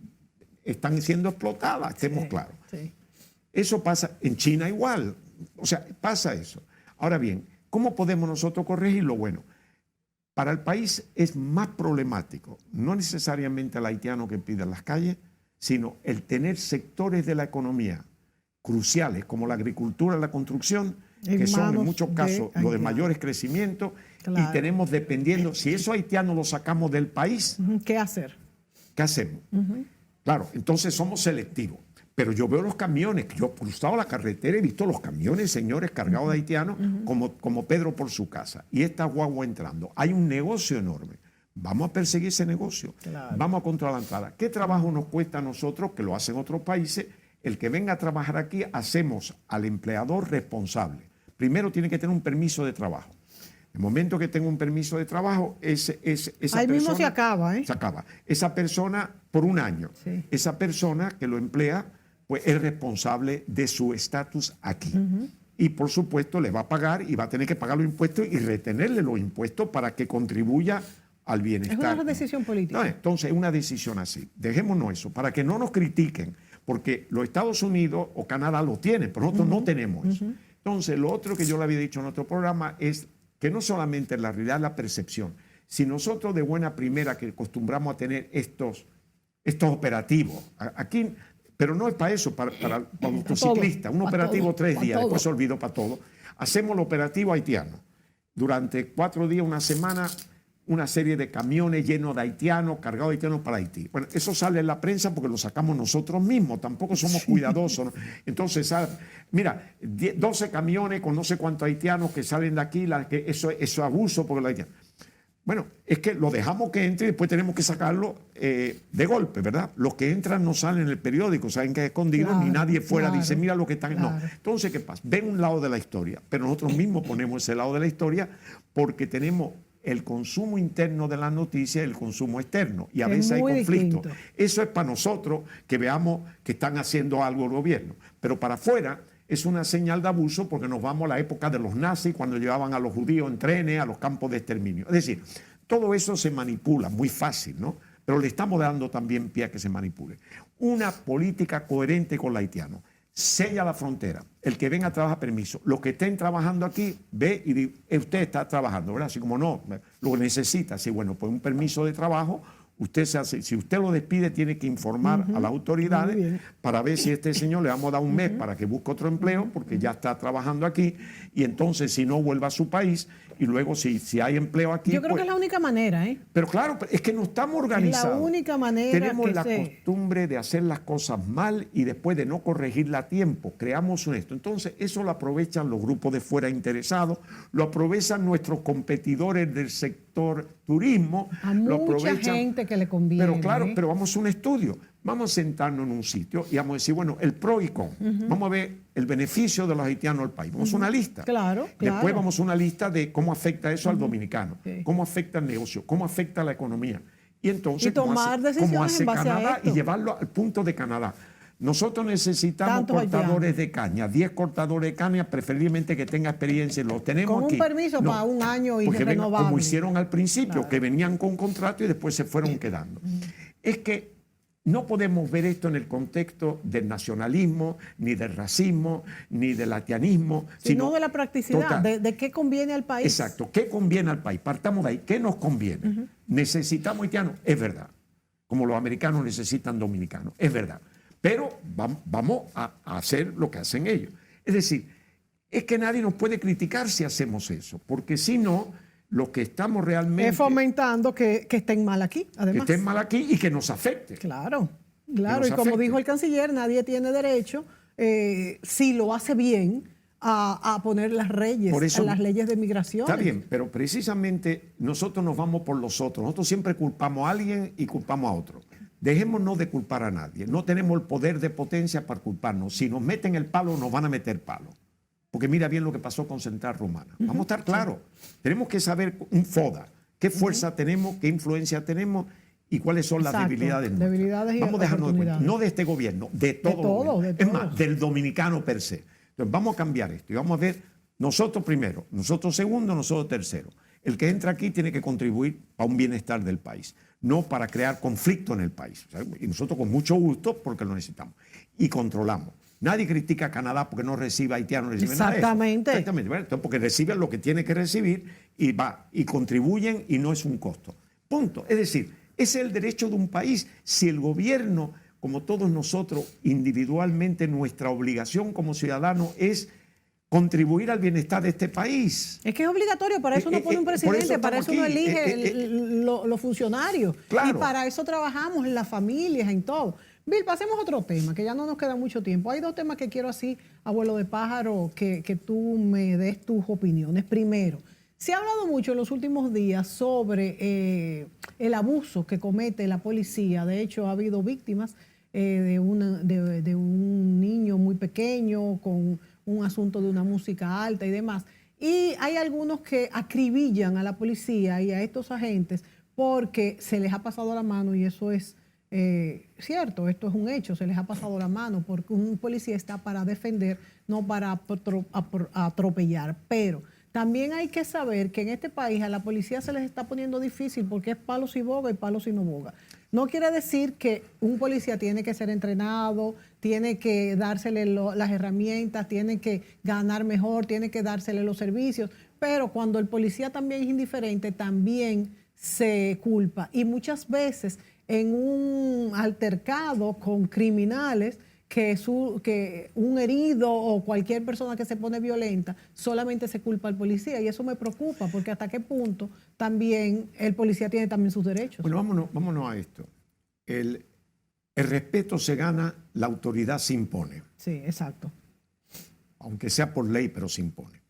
están siendo explotada, estemos claros. Sí. Eso pasa en China igual, o sea, pasa eso. Ahora bien, ¿cómo podemos nosotros corregirlo? Bueno, para el país es más problemático, no necesariamente el haitiano que pide en las calles, sino el tener sectores de la economía cruciales como la agricultura, la construcción, que son en muchos casos los de mayores crecimientos, claro. Y tenemos dependiendo, si esos haitianos los sacamos del país, ¿qué hacer? ¿Qué hacemos? Claro, entonces somos selectivos. Pero yo veo los camiones, yo he cruzado la carretera, he visto los camiones, señores, cargados de haitianos, como Pedro por su casa. Y esta guagua entrando. Hay un negocio enorme. Vamos a perseguir ese negocio. Claro. Vamos a controlar la entrada. ¿Qué trabajo nos cuesta a nosotros, que lo hacen otros países? El que venga a trabajar aquí, hacemos al empleador responsable. Primero tiene que tener un permiso de trabajo. El momento que tenga un permiso de trabajo, esa ahí persona, mismo se acaba, ¿eh? Se acaba. Esa persona, por un año, sí. Esa persona que lo emplea, pues es responsable de su estatus aquí. Y por supuesto le va a pagar y va a tener que pagar los impuestos y retenerle los impuestos para que contribuya al bienestar. Es una decisión política. No, entonces es una decisión así. Dejémonos eso, para que no nos critiquen, porque los Estados Unidos o Canadá lo tienen, pero nosotros no tenemos eso. Entonces, lo otro que yo le había dicho en otro programa es que no solamente la realidad, la percepción. Si nosotros de buena primera que acostumbramos a tener estos operativos, aquí, pero no es para eso, para los motociclistas, un operativo 3 días, después se olvidó para todo. Hacemos el operativo haitiano. Durante 4 días, una semana, una serie de camiones llenos de haitianos, cargados de haitianos para Haití. Bueno, eso sale en la prensa porque lo sacamos nosotros mismos, tampoco somos cuidadosos, ¿no? Entonces, mira, 12 camiones con no sé cuántos haitianos que salen de aquí, eso es abuso porque los haitianos. Bueno, es que lo dejamos que entre y después tenemos que sacarlo de golpe, ¿verdad? Los que entran no salen en el periódico, saben que es escondido, claro, ni nadie fuera dice, mira lo que están... Claro. No, entonces, ¿qué pasa? Ven un lado de la historia, pero nosotros mismos ponemos ese lado de la historia porque tenemos el consumo interno de las noticias y el consumo externo. Y a veces hay conflictos. Eso es para nosotros que veamos que están haciendo algo el gobierno. Pero para afuera es una señal de abuso porque nos vamos a la época de los nazis cuando llevaban a los judíos en trenes a los campos de exterminio. Es decir, todo eso se manipula muy fácil, ¿no? Pero le estamos dando también pie a que se manipule. Una política coherente con el haitiano. Sella la frontera. El que venga a trabajar, permiso. Los que estén trabajando aquí, ve y dice, usted está trabajando, ¿verdad? Así como no, lo necesita. Sí, bueno, pues un permiso de trabajo, usted se hace, si usted lo despide, tiene que informar a las autoridades para ver si a este señor le vamos a dar un mes para que busque otro empleo, porque ya está trabajando aquí, y entonces si no vuelva a su país, y luego si hay empleo aquí... Yo creo que es la única manera, ¿eh? Pero claro, es que no estamos organizados. Es la única manera. Tenemos la costumbre de hacer las cosas mal y después de no corregirla a tiempo, creamos esto. Entonces, eso lo aprovechan los grupos de fuera interesados, lo aprovechan nuestros competidores del sector turismo. A mucha gente que le conviene. Pero claro, pero vamos a un estudio. Vamos a sentarnos en un sitio y vamos a decir, bueno, el pro y con. Vamos a ver el beneficio de los haitianos al país. Vamos a una lista. Claro. Después vamos a una lista de cómo afecta eso al dominicano, cómo afecta al negocio, cómo afecta a la economía. Y entonces, cómo hace Canadá y llevarlo al punto de Canadá. Nosotros necesitamos cortadores de caña, 10 cortadores de caña, preferiblemente que tengan experiencia. Los tenemos aquí. Con un permiso para un año y renovable. Como hicieron al principio, que venían con contrato y después se fueron quedando. Es que no podemos ver esto en el contexto del nacionalismo, ni del racismo, ni del haitianismo. Sino de la practicidad, de qué conviene al país. Exacto, ¿qué conviene al país? Partamos de ahí, ¿qué nos conviene? ¿Necesitamos haitianos? Es verdad. Como los americanos necesitan dominicanos, es verdad. Pero vamos a hacer lo que hacen ellos. Es decir, es que nadie nos puede criticar si hacemos eso, porque si no, lo que estamos realmente... Es fomentando que estén mal aquí, además. Que estén mal aquí y que nos afecte. Claro, claro. Y como dijo el canciller, nadie tiene derecho, si lo hace bien, a poner las Por leyes de migración. Está bien, pero precisamente nosotros nos vamos por los otros. Nosotros siempre culpamos a alguien y culpamos a otro. Dejémonos de culpar a nadie. No tenemos el poder de potencia para culparnos. Si nos meten el palo, nos van a meter palo. Porque mira bien lo que pasó con Central Romana. Vamos a estar claros. Tenemos que saber un FODA, qué fuerza tenemos, qué influencia tenemos y cuáles son las debilidades nuestras. Debilidades vamos a dejarnos de cuenta. No de este gobierno, de todo. Es más, del dominicano per se. Entonces vamos a cambiar esto y vamos a ver nosotros primero, nosotros segundo, nosotros tercero. El que entra aquí tiene que contribuir a un bienestar del país, no para crear conflicto en el país. O sea, y nosotros con mucho gusto porque lo necesitamos. Y controlamos. Nadie critica a Canadá porque no recibe haitianos, no recibe nada de eso. Exactamente. Bueno, entonces, porque reciben lo que tiene que recibir y va, y contribuyen y no es un costo. Punto. Es decir, ese es el derecho de un país. Si el gobierno, como todos nosotros, individualmente, nuestra obligación como ciudadanos es contribuir al bienestar de este país. Es que es obligatorio, para eso uno pone un presidente, para eso uno elige los funcionarios. Claro. Y para eso trabajamos en las familias, en todo. Bill, pasemos a otro tema, que ya no nos queda mucho tiempo. Hay dos temas que quiero así, abuelo de pájaro, que tú me des tus opiniones. Primero, se ha hablado mucho en los últimos días sobre el abuso que comete la policía. De hecho, ha habido víctimas de un niño muy pequeño con un asunto de una música alta y demás. Y hay algunos que acribillan a la policía y a estos agentes porque se les ha pasado la mano, y eso es cierto, esto es un hecho, se les ha pasado la mano porque un policía está para defender, no para atropellar. Pero también hay que saber que en este país a la policía se les está poniendo difícil porque es palos y boga y palos y no boga. No quiere decir que un policía tiene que ser entrenado, tiene que dársele las herramientas, tiene que ganar mejor, tiene que dársele los servicios, pero cuando el policía también es indiferente, también se culpa. Y muchas veces en un altercado con criminales, que un herido o cualquier persona que se pone violenta, solamente se culpa al policía. Y eso me preocupa, porque hasta qué punto también el policía tiene también sus derechos. Bueno, vámonos a esto. El respeto se gana, la autoridad se impone. Sí, exacto. Aunque sea por ley, pero se impone.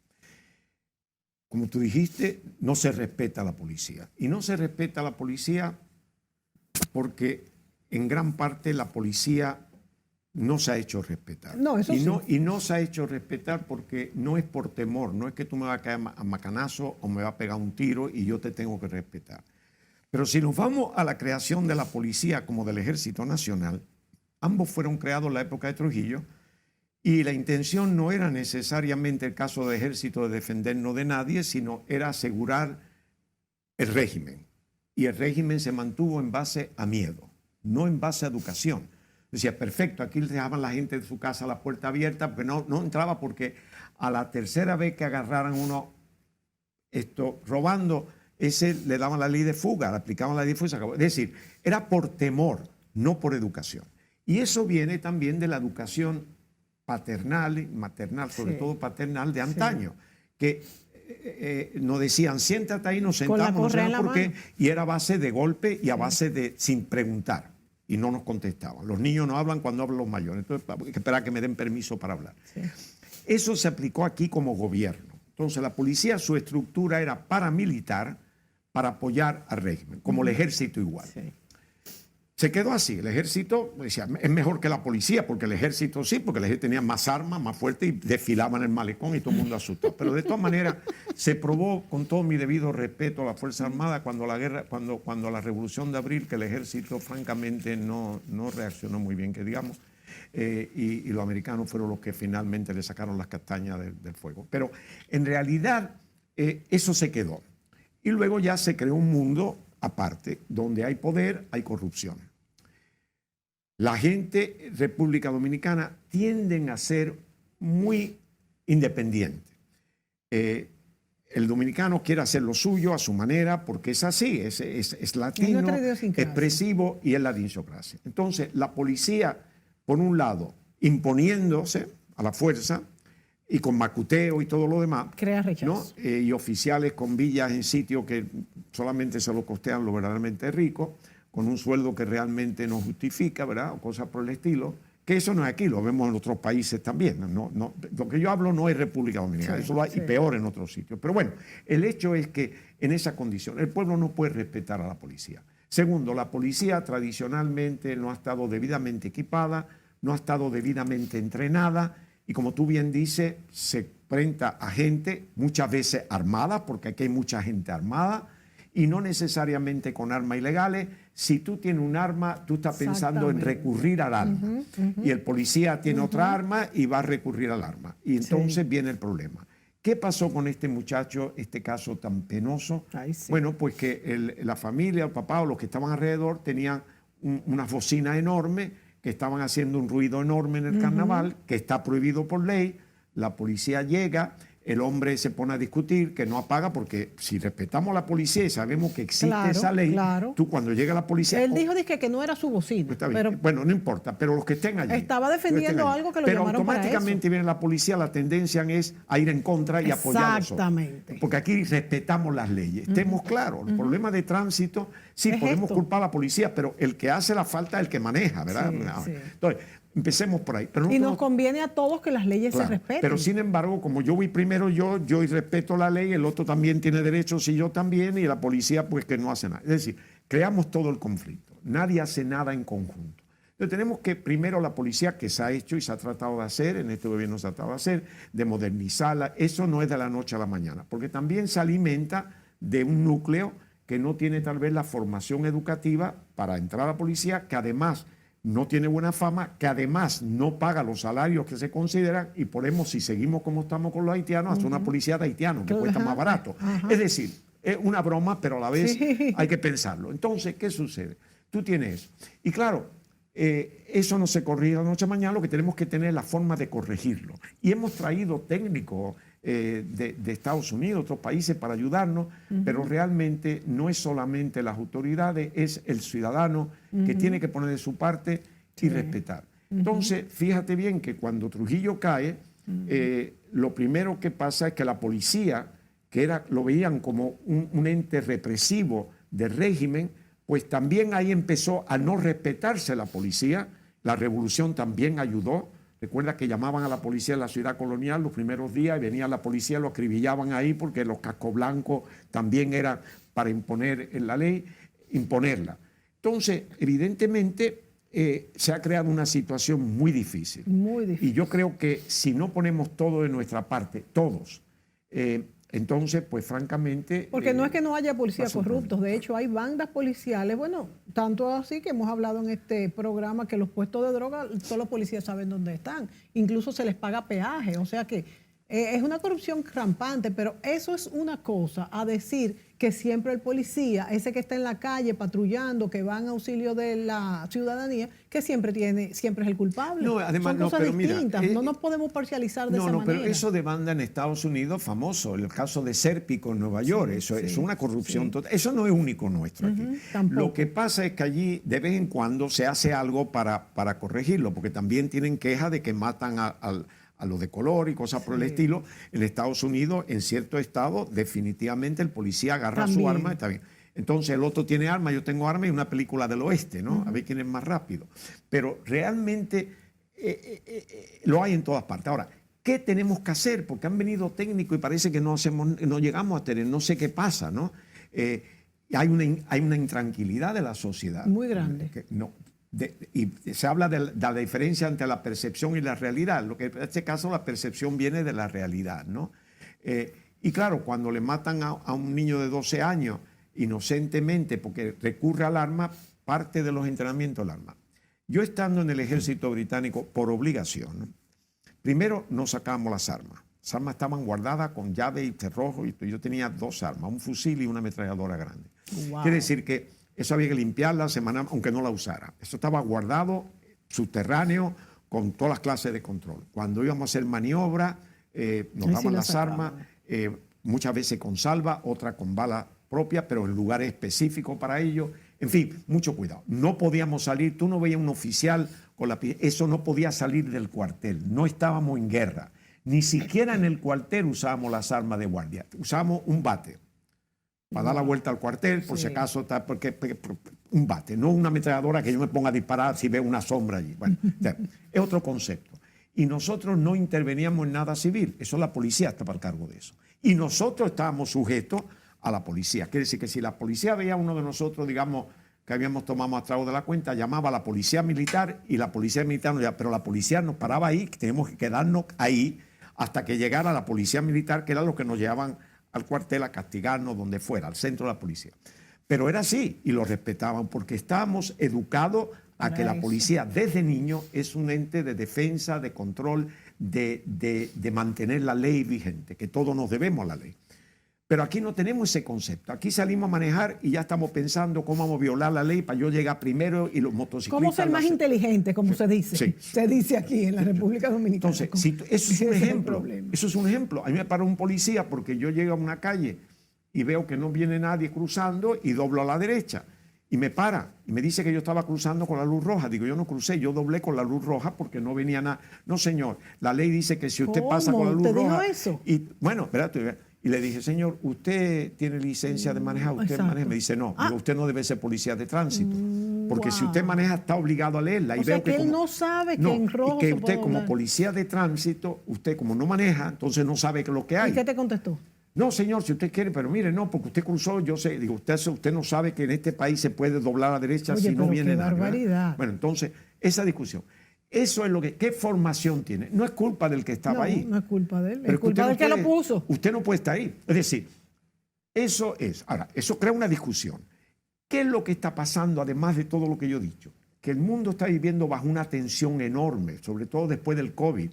Como tú dijiste, no se respeta a la policía. Y no se respeta a la policía porque en gran parte la policía no se ha hecho respetar. No, eso sí. Y no se ha hecho respetar porque no es por temor, no es que tú me vas a caer a macanazo o me vas a pegar un tiro y yo te tengo que respetar. Pero si nos vamos a la creación de la policía como del Ejército Nacional, ambos fueron creados en la época de Trujillo y la intención no era necesariamente el caso del ejército de defendernos de nadie, sino era asegurar el régimen. Y el régimen se mantuvo en base a miedo, no en base a educación. Decía, perfecto, aquí le dejaban la gente de su casa la puerta abierta, porque no entraba porque a la tercera vez que agarraran uno robando, ese le daban la ley de fuga, le aplicaban la ley de fuga. Es decir, era por temor, no por educación. Y eso viene también de la educación paternal y maternal, sobre todo paternal de antaño, que nos decían, siéntate ahí, nos sentamos, no sabemos por qué, y era a base de golpe y a base de sin preguntar. Y no nos contestaban. Los niños no hablan cuando hablan los mayores. Entonces hay que esperar a que me den permiso para hablar. Sí. Eso se aplicó aquí como gobierno. Entonces la policía, su estructura era paramilitar para apoyar al régimen, como el ejército igual. Sí. Se quedó así. El ejército decía, es mejor que la policía, porque el ejército sí, porque el ejército tenía más armas, más fuerte y desfilaban en el malecón y todo el mundo asustado. Pero de todas maneras se probó, con todo mi debido respeto a la Fuerza Armada, cuando la Revolución de Abril, que el ejército francamente no reaccionó muy bien, que digamos, y los americanos fueron los que finalmente le sacaron las castañas del fuego. Pero en realidad eso se quedó. Y luego ya se creó un mundo aparte, donde hay poder, hay corrupción. La gente, República Dominicana, tienden a ser muy independiente. El dominicano quiere hacer lo suyo a su manera porque es así, es latino, expresivo y es la idiosincrasia. Entonces, la policía, por un lado, imponiéndose a la fuerza y con macuteo y todo lo demás, crea rechazo, ¿no? Y oficiales con villas en sitios que solamente se lo costean los verdaderamente ricos, con un sueldo que realmente no justifica, ¿verdad? O cosas por el estilo, Que eso no es aquí, lo vemos en otros países también. Lo que yo hablo no es República Dominicana, eso lo hay y peor en otros sitios. Pero bueno, el hecho es que en esa condición el pueblo no puede respetar a la policía. Segundo, la policía tradicionalmente no ha estado debidamente equipada, no ha estado debidamente entrenada y como tú bien dices, se enfrenta a gente muchas veces armada, porque aquí hay mucha gente armada, y no necesariamente con armas ilegales. Si tú tienes un arma, tú estás pensando en recurrir al arma. Y el policía tiene otra arma y va a recurrir al arma. Y entonces viene el problema. ¿Qué pasó con este muchacho, este caso tan penoso? Bueno, pues que la familia, el papá o los que estaban alrededor tenían unas bocinas enormes que estaban haciendo un ruido enorme en el carnaval, que está prohibido por ley. La policía llega, el hombre se pone a discutir, que no apaga, porque si respetamos a la policía y sabemos que existe esa ley, tú cuando llega la policía... Él dijo que no era su bocina. Pues pero, bueno, no importa, pero los que estén allí... Estaba defendiendo algo que lo llamaron para eso. Pero automáticamente viene la policía, la tendencia es a ir en contra y apoyar a nosotros. Exactamente. Porque aquí respetamos las leyes. Estemos claros, el problema de tránsito, sí, podemos culpar a la policía, pero el que hace la falta es el que maneja, ¿verdad? Entonces, empecemos por ahí. Pero y nos conviene a todos que las leyes se respeten. Pero sin embargo, como yo voy primero yo y respeto la ley, el otro también tiene derechos y yo también, y la policía pues que no hace nada. Es decir, creamos todo el conflicto. Nadie hace nada en conjunto. Entonces tenemos que primero la policía, que se ha hecho y se ha tratado de hacer, en este gobierno se ha tratado de hacer, de modernizarla. Eso no es de la noche a la mañana, porque también se alimenta de un núcleo que no tiene tal vez la formación educativa para entrar a la policía, que además no tiene buena fama, que además no paga los salarios que se consideran y podemos, si seguimos como estamos con los haitianos, hacer una policía de haitianos que cuesta más barato. Es decir, es una broma, pero a la vez hay que pensarlo. Entonces, ¿qué sucede? Tú tienes eso. Y claro, eso no se corrige de la noche a mañana, lo que tenemos que tener es la forma de corregirlo. Y hemos traído técnicos de Estados Unidos, otros países para ayudarnos, pero realmente no es solamente las autoridades, es el ciudadano que tiene que poner de su parte y respetar. Entonces, fíjate bien que cuando Trujillo cae, lo primero que pasa es que la policía, que lo veían como un ente represivo del régimen, pues también ahí empezó a no respetarse la policía. La revolución también ayudó. Recuerda que llamaban a la policía en la ciudad colonial los primeros días y venía la policía, lo acribillaban ahí porque los cascos blancos también eran para imponer en la ley, imponerla. Entonces, evidentemente, se ha creado una situación muy difícil. Muy difícil. Y yo creo que si no ponemos todo de nuestra parte, todos, entonces, pues francamente... Porque no es que no haya policías corruptos, de hecho hay bandas policiales, bueno, tanto así que hemos hablado en este programa que los puestos de droga, todos los policías saben dónde están, incluso se les paga peaje, o sea que es una corrupción rampante, pero eso es una cosa a decir que siempre el policía, ese que está en la calle patrullando, que va en auxilio de la ciudadanía, que siempre es el culpable. No, además, son cosas mira, distintas, no nos podemos parcializar de esa manera. No, pero eso de banda en Estados Unidos famoso, el caso de Serpico en Nueva York, eso es una corrupción total. Eso no es único nuestro aquí. Lo que pasa es que allí de vez en cuando se hace algo para corregirlo, porque también tienen queja de que matan a los de color y cosas por el estilo. En Estados Unidos, en cierto estado, definitivamente el policía agarra su arma y está bien. Entonces el otro tiene arma, yo tengo arma y una película del oeste, ¿no? A ver quién es más rápido. Pero realmente lo hay en todas partes. Ahora, ¿qué tenemos que hacer? Porque han venido técnicos y parece que no llegamos a tener, no sé qué pasa, ¿no? Hay una intranquilidad de la sociedad. Muy grande. Y se habla de la diferencia entre la percepción y la realidad. Lo que en este caso la percepción viene de la realidad, ¿no? Y claro, cuando le matan a un niño de 12 años inocentemente porque recurre al arma, parte de los entrenamientos del arma. Yo estando en el ejército británico por obligación, primero no sacábamos las armas. Las armas estaban guardadas con llave y cerrojo y yo tenía 2 armas, un fusil y una ametralladora grande. Wow. Quiere decir que eso había que limpiarla semana, aunque no la usara. Eso estaba guardado, subterráneo, con todas las clases de control. Cuando íbamos a hacer maniobra, nos daban las armas, muchas veces con salva, otras con bala propia, pero en lugares específicos para ello. En fin, mucho cuidado. No podíamos salir, tú no veías un oficial con la pistola, eso no podía salir del cuartel, no estábamos en guerra. Ni siquiera en el cuartel usábamos las armas de guardia, usábamos un bate para dar la vuelta al cuartel, por si acaso, porque un bate, no una ametralladora que yo me ponga a disparar si veo una sombra allí. Bueno, o sea, es otro concepto. Y nosotros no interveníamos en nada civil, eso la policía estaba al cargo de eso. Y nosotros estábamos sujetos a la policía. Quiere decir que si la policía veía a uno de nosotros, digamos, que habíamos tomado a trago de la cuenta, llamaba a la policía militar y la policía militar nos llamaba, pero la policía nos paraba ahí, que teníamos que quedarnos ahí hasta que llegara la policía militar, que era los que nos llevaban al cuartel a castigarnos, donde fuera, al centro de la policía. Pero era así y lo respetaban porque estábamos educados a que la policía desde niño es un ente de defensa, de control, de mantener la ley vigente, que todos nos debemos a la ley. Pero aquí no tenemos ese concepto. Aquí salimos a manejar y ya estamos pensando cómo vamos a violar la ley para yo llegar primero y los motociclistas... ¿Cómo ser más inteligente, como se dice? Sí. Se dice aquí en la República Dominicana. Entonces, eso es un ejemplo. Eso es un ejemplo. A mí me paró un policía porque yo llego a una calle y veo que no viene nadie cruzando y doblo a la derecha. Y me para y me dice que yo estaba cruzando con la luz roja. Digo, yo no crucé, yo doblé con la luz roja porque no venía nada. No, señor, la ley dice que si usted pasa con la luz roja... ¿Te dijo eso? Y bueno, espérate. Y le dije, señor, ¿usted tiene licencia de manejar? ¿Usted maneja? Me dice, no. Digo, usted no debe ser policía de tránsito. Porque si usted maneja, está obligado a leerla. O sea, que él no sabe que en rojo y que se usted puede como doblar. policía de tránsito, usted como no maneja, entonces no sabe lo que hay. ¿Y qué te contestó? No, señor, si usted quiere, pero mire, no, porque usted cruzó, yo sé, digo, usted no sabe que en este país se puede doblar a la derecha. Oye, si no viene qué nadie, ¿verdad? barbaridad. Bueno, entonces, esa discusión. Eso es lo que, ¿qué formación tiene? No es culpa del que estaba ahí. No es culpa de él, Pero es culpa del que lo puso. Usted no puede estar ahí. Es decir, eso es. Ahora, eso crea una discusión. ¿Qué es lo que está pasando, además de todo lo que yo he dicho? Que el mundo está viviendo bajo una tensión enorme, sobre todo después del COVID.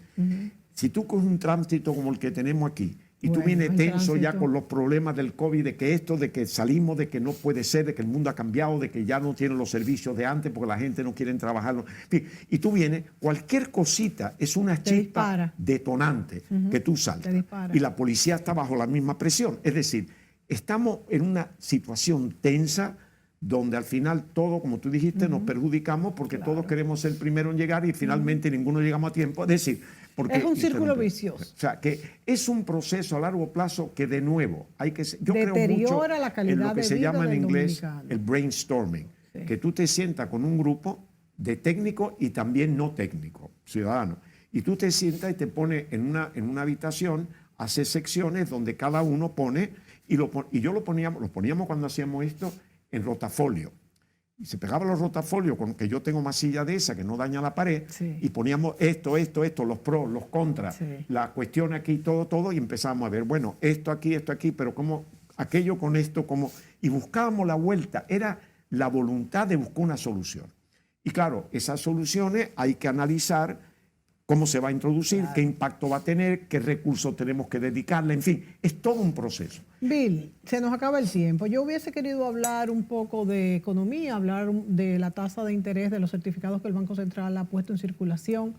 Si tú coges un tránsito como el que tenemos aquí, y tú vienes tenso ya con los problemas del COVID, de que esto, de que salimos, de que no puede ser, de que el mundo ha cambiado, de que ya no tienen los servicios de antes porque la gente no quiere trabajar. En fin, y tú vienes, cualquier cosita es una chispa detonante que tú saltas. Y la policía está bajo la misma presión. Es decir, estamos en una situación tensa donde al final todo, como tú dijiste, nos perjudicamos porque todos queremos ser el primero en llegar y finalmente ninguno llegamos a tiempo. Es decir, porque es un círculo vicioso. O sea, que es un proceso a largo plazo que de nuevo hay que... Yo creo mucho la calidad en lo que de se vida llama en del inglés dominicano. el brainstorming, que tú te sientas con un grupo de técnicos y también no técnicos, ciudadanos, y tú te sientas y te pones en una habitación, haces secciones donde cada uno pone, y yo lo poníamos cuando hacíamos esto en rotafolio. Y se pegaban los rotafolios, con que yo tengo masilla de esa que no daña la pared, y poníamos esto, los pros, los contras, la cuestión aquí, todo, y empezamos a ver, bueno, esto aquí, pero como aquello con esto, como... Y buscábamos la vuelta, era la voluntad de buscar una solución. Y claro, esas soluciones hay que analizar cómo se va a introducir, qué impacto va a tener, qué recursos tenemos que dedicarle, en fin, es todo un proceso. Bill, se nos acaba el tiempo. Yo hubiese querido hablar un poco de economía, hablar de la tasa de interés de los certificados que el Banco Central ha puesto en circulación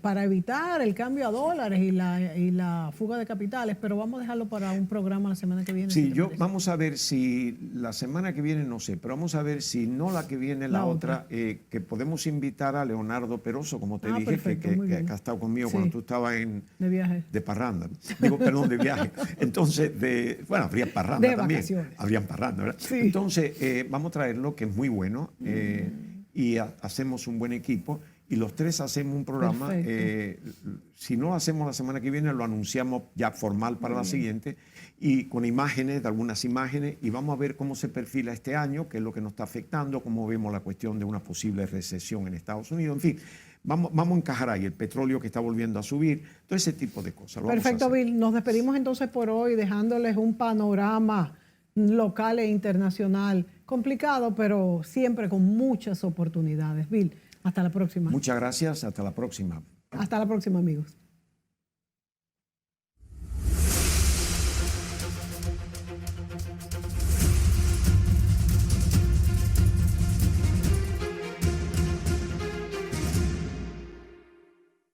para evitar el cambio a dólares y la fuga de capitales, pero vamos a dejarlo para un programa la semana que viene. Sí, vamos a ver si la semana que viene, no sé, pero vamos a ver si no la que viene, la otra, que podemos invitar a Leonardo Peroso, como te dije, perfecto, que ha estado conmigo cuando tú estabas de viaje. De parranda. Digo, perdón, de viaje. Entonces, habría parranda de también. Vacaciones. Habrían parranda, ¿verdad? Sí. Entonces, vamos a traerlo, que es muy bueno, y hacemos un buen equipo. Y los tres hacemos un programa, si no lo hacemos la semana que viene, lo anunciamos ya formal para la siguiente, y con imágenes, de algunas imágenes, y vamos a ver cómo se perfila este año, qué es lo que nos está afectando, cómo vemos la cuestión de una posible recesión en Estados Unidos, en fin, vamos a encajar ahí el petróleo que está volviendo a subir, todo ese tipo de cosas. Perfecto, Bill. Nos despedimos entonces por hoy, dejándoles un panorama local e internacional complicado, pero siempre con muchas oportunidades. Bill, hasta la próxima. Muchas gracias, hasta la próxima. Hasta la próxima, amigos.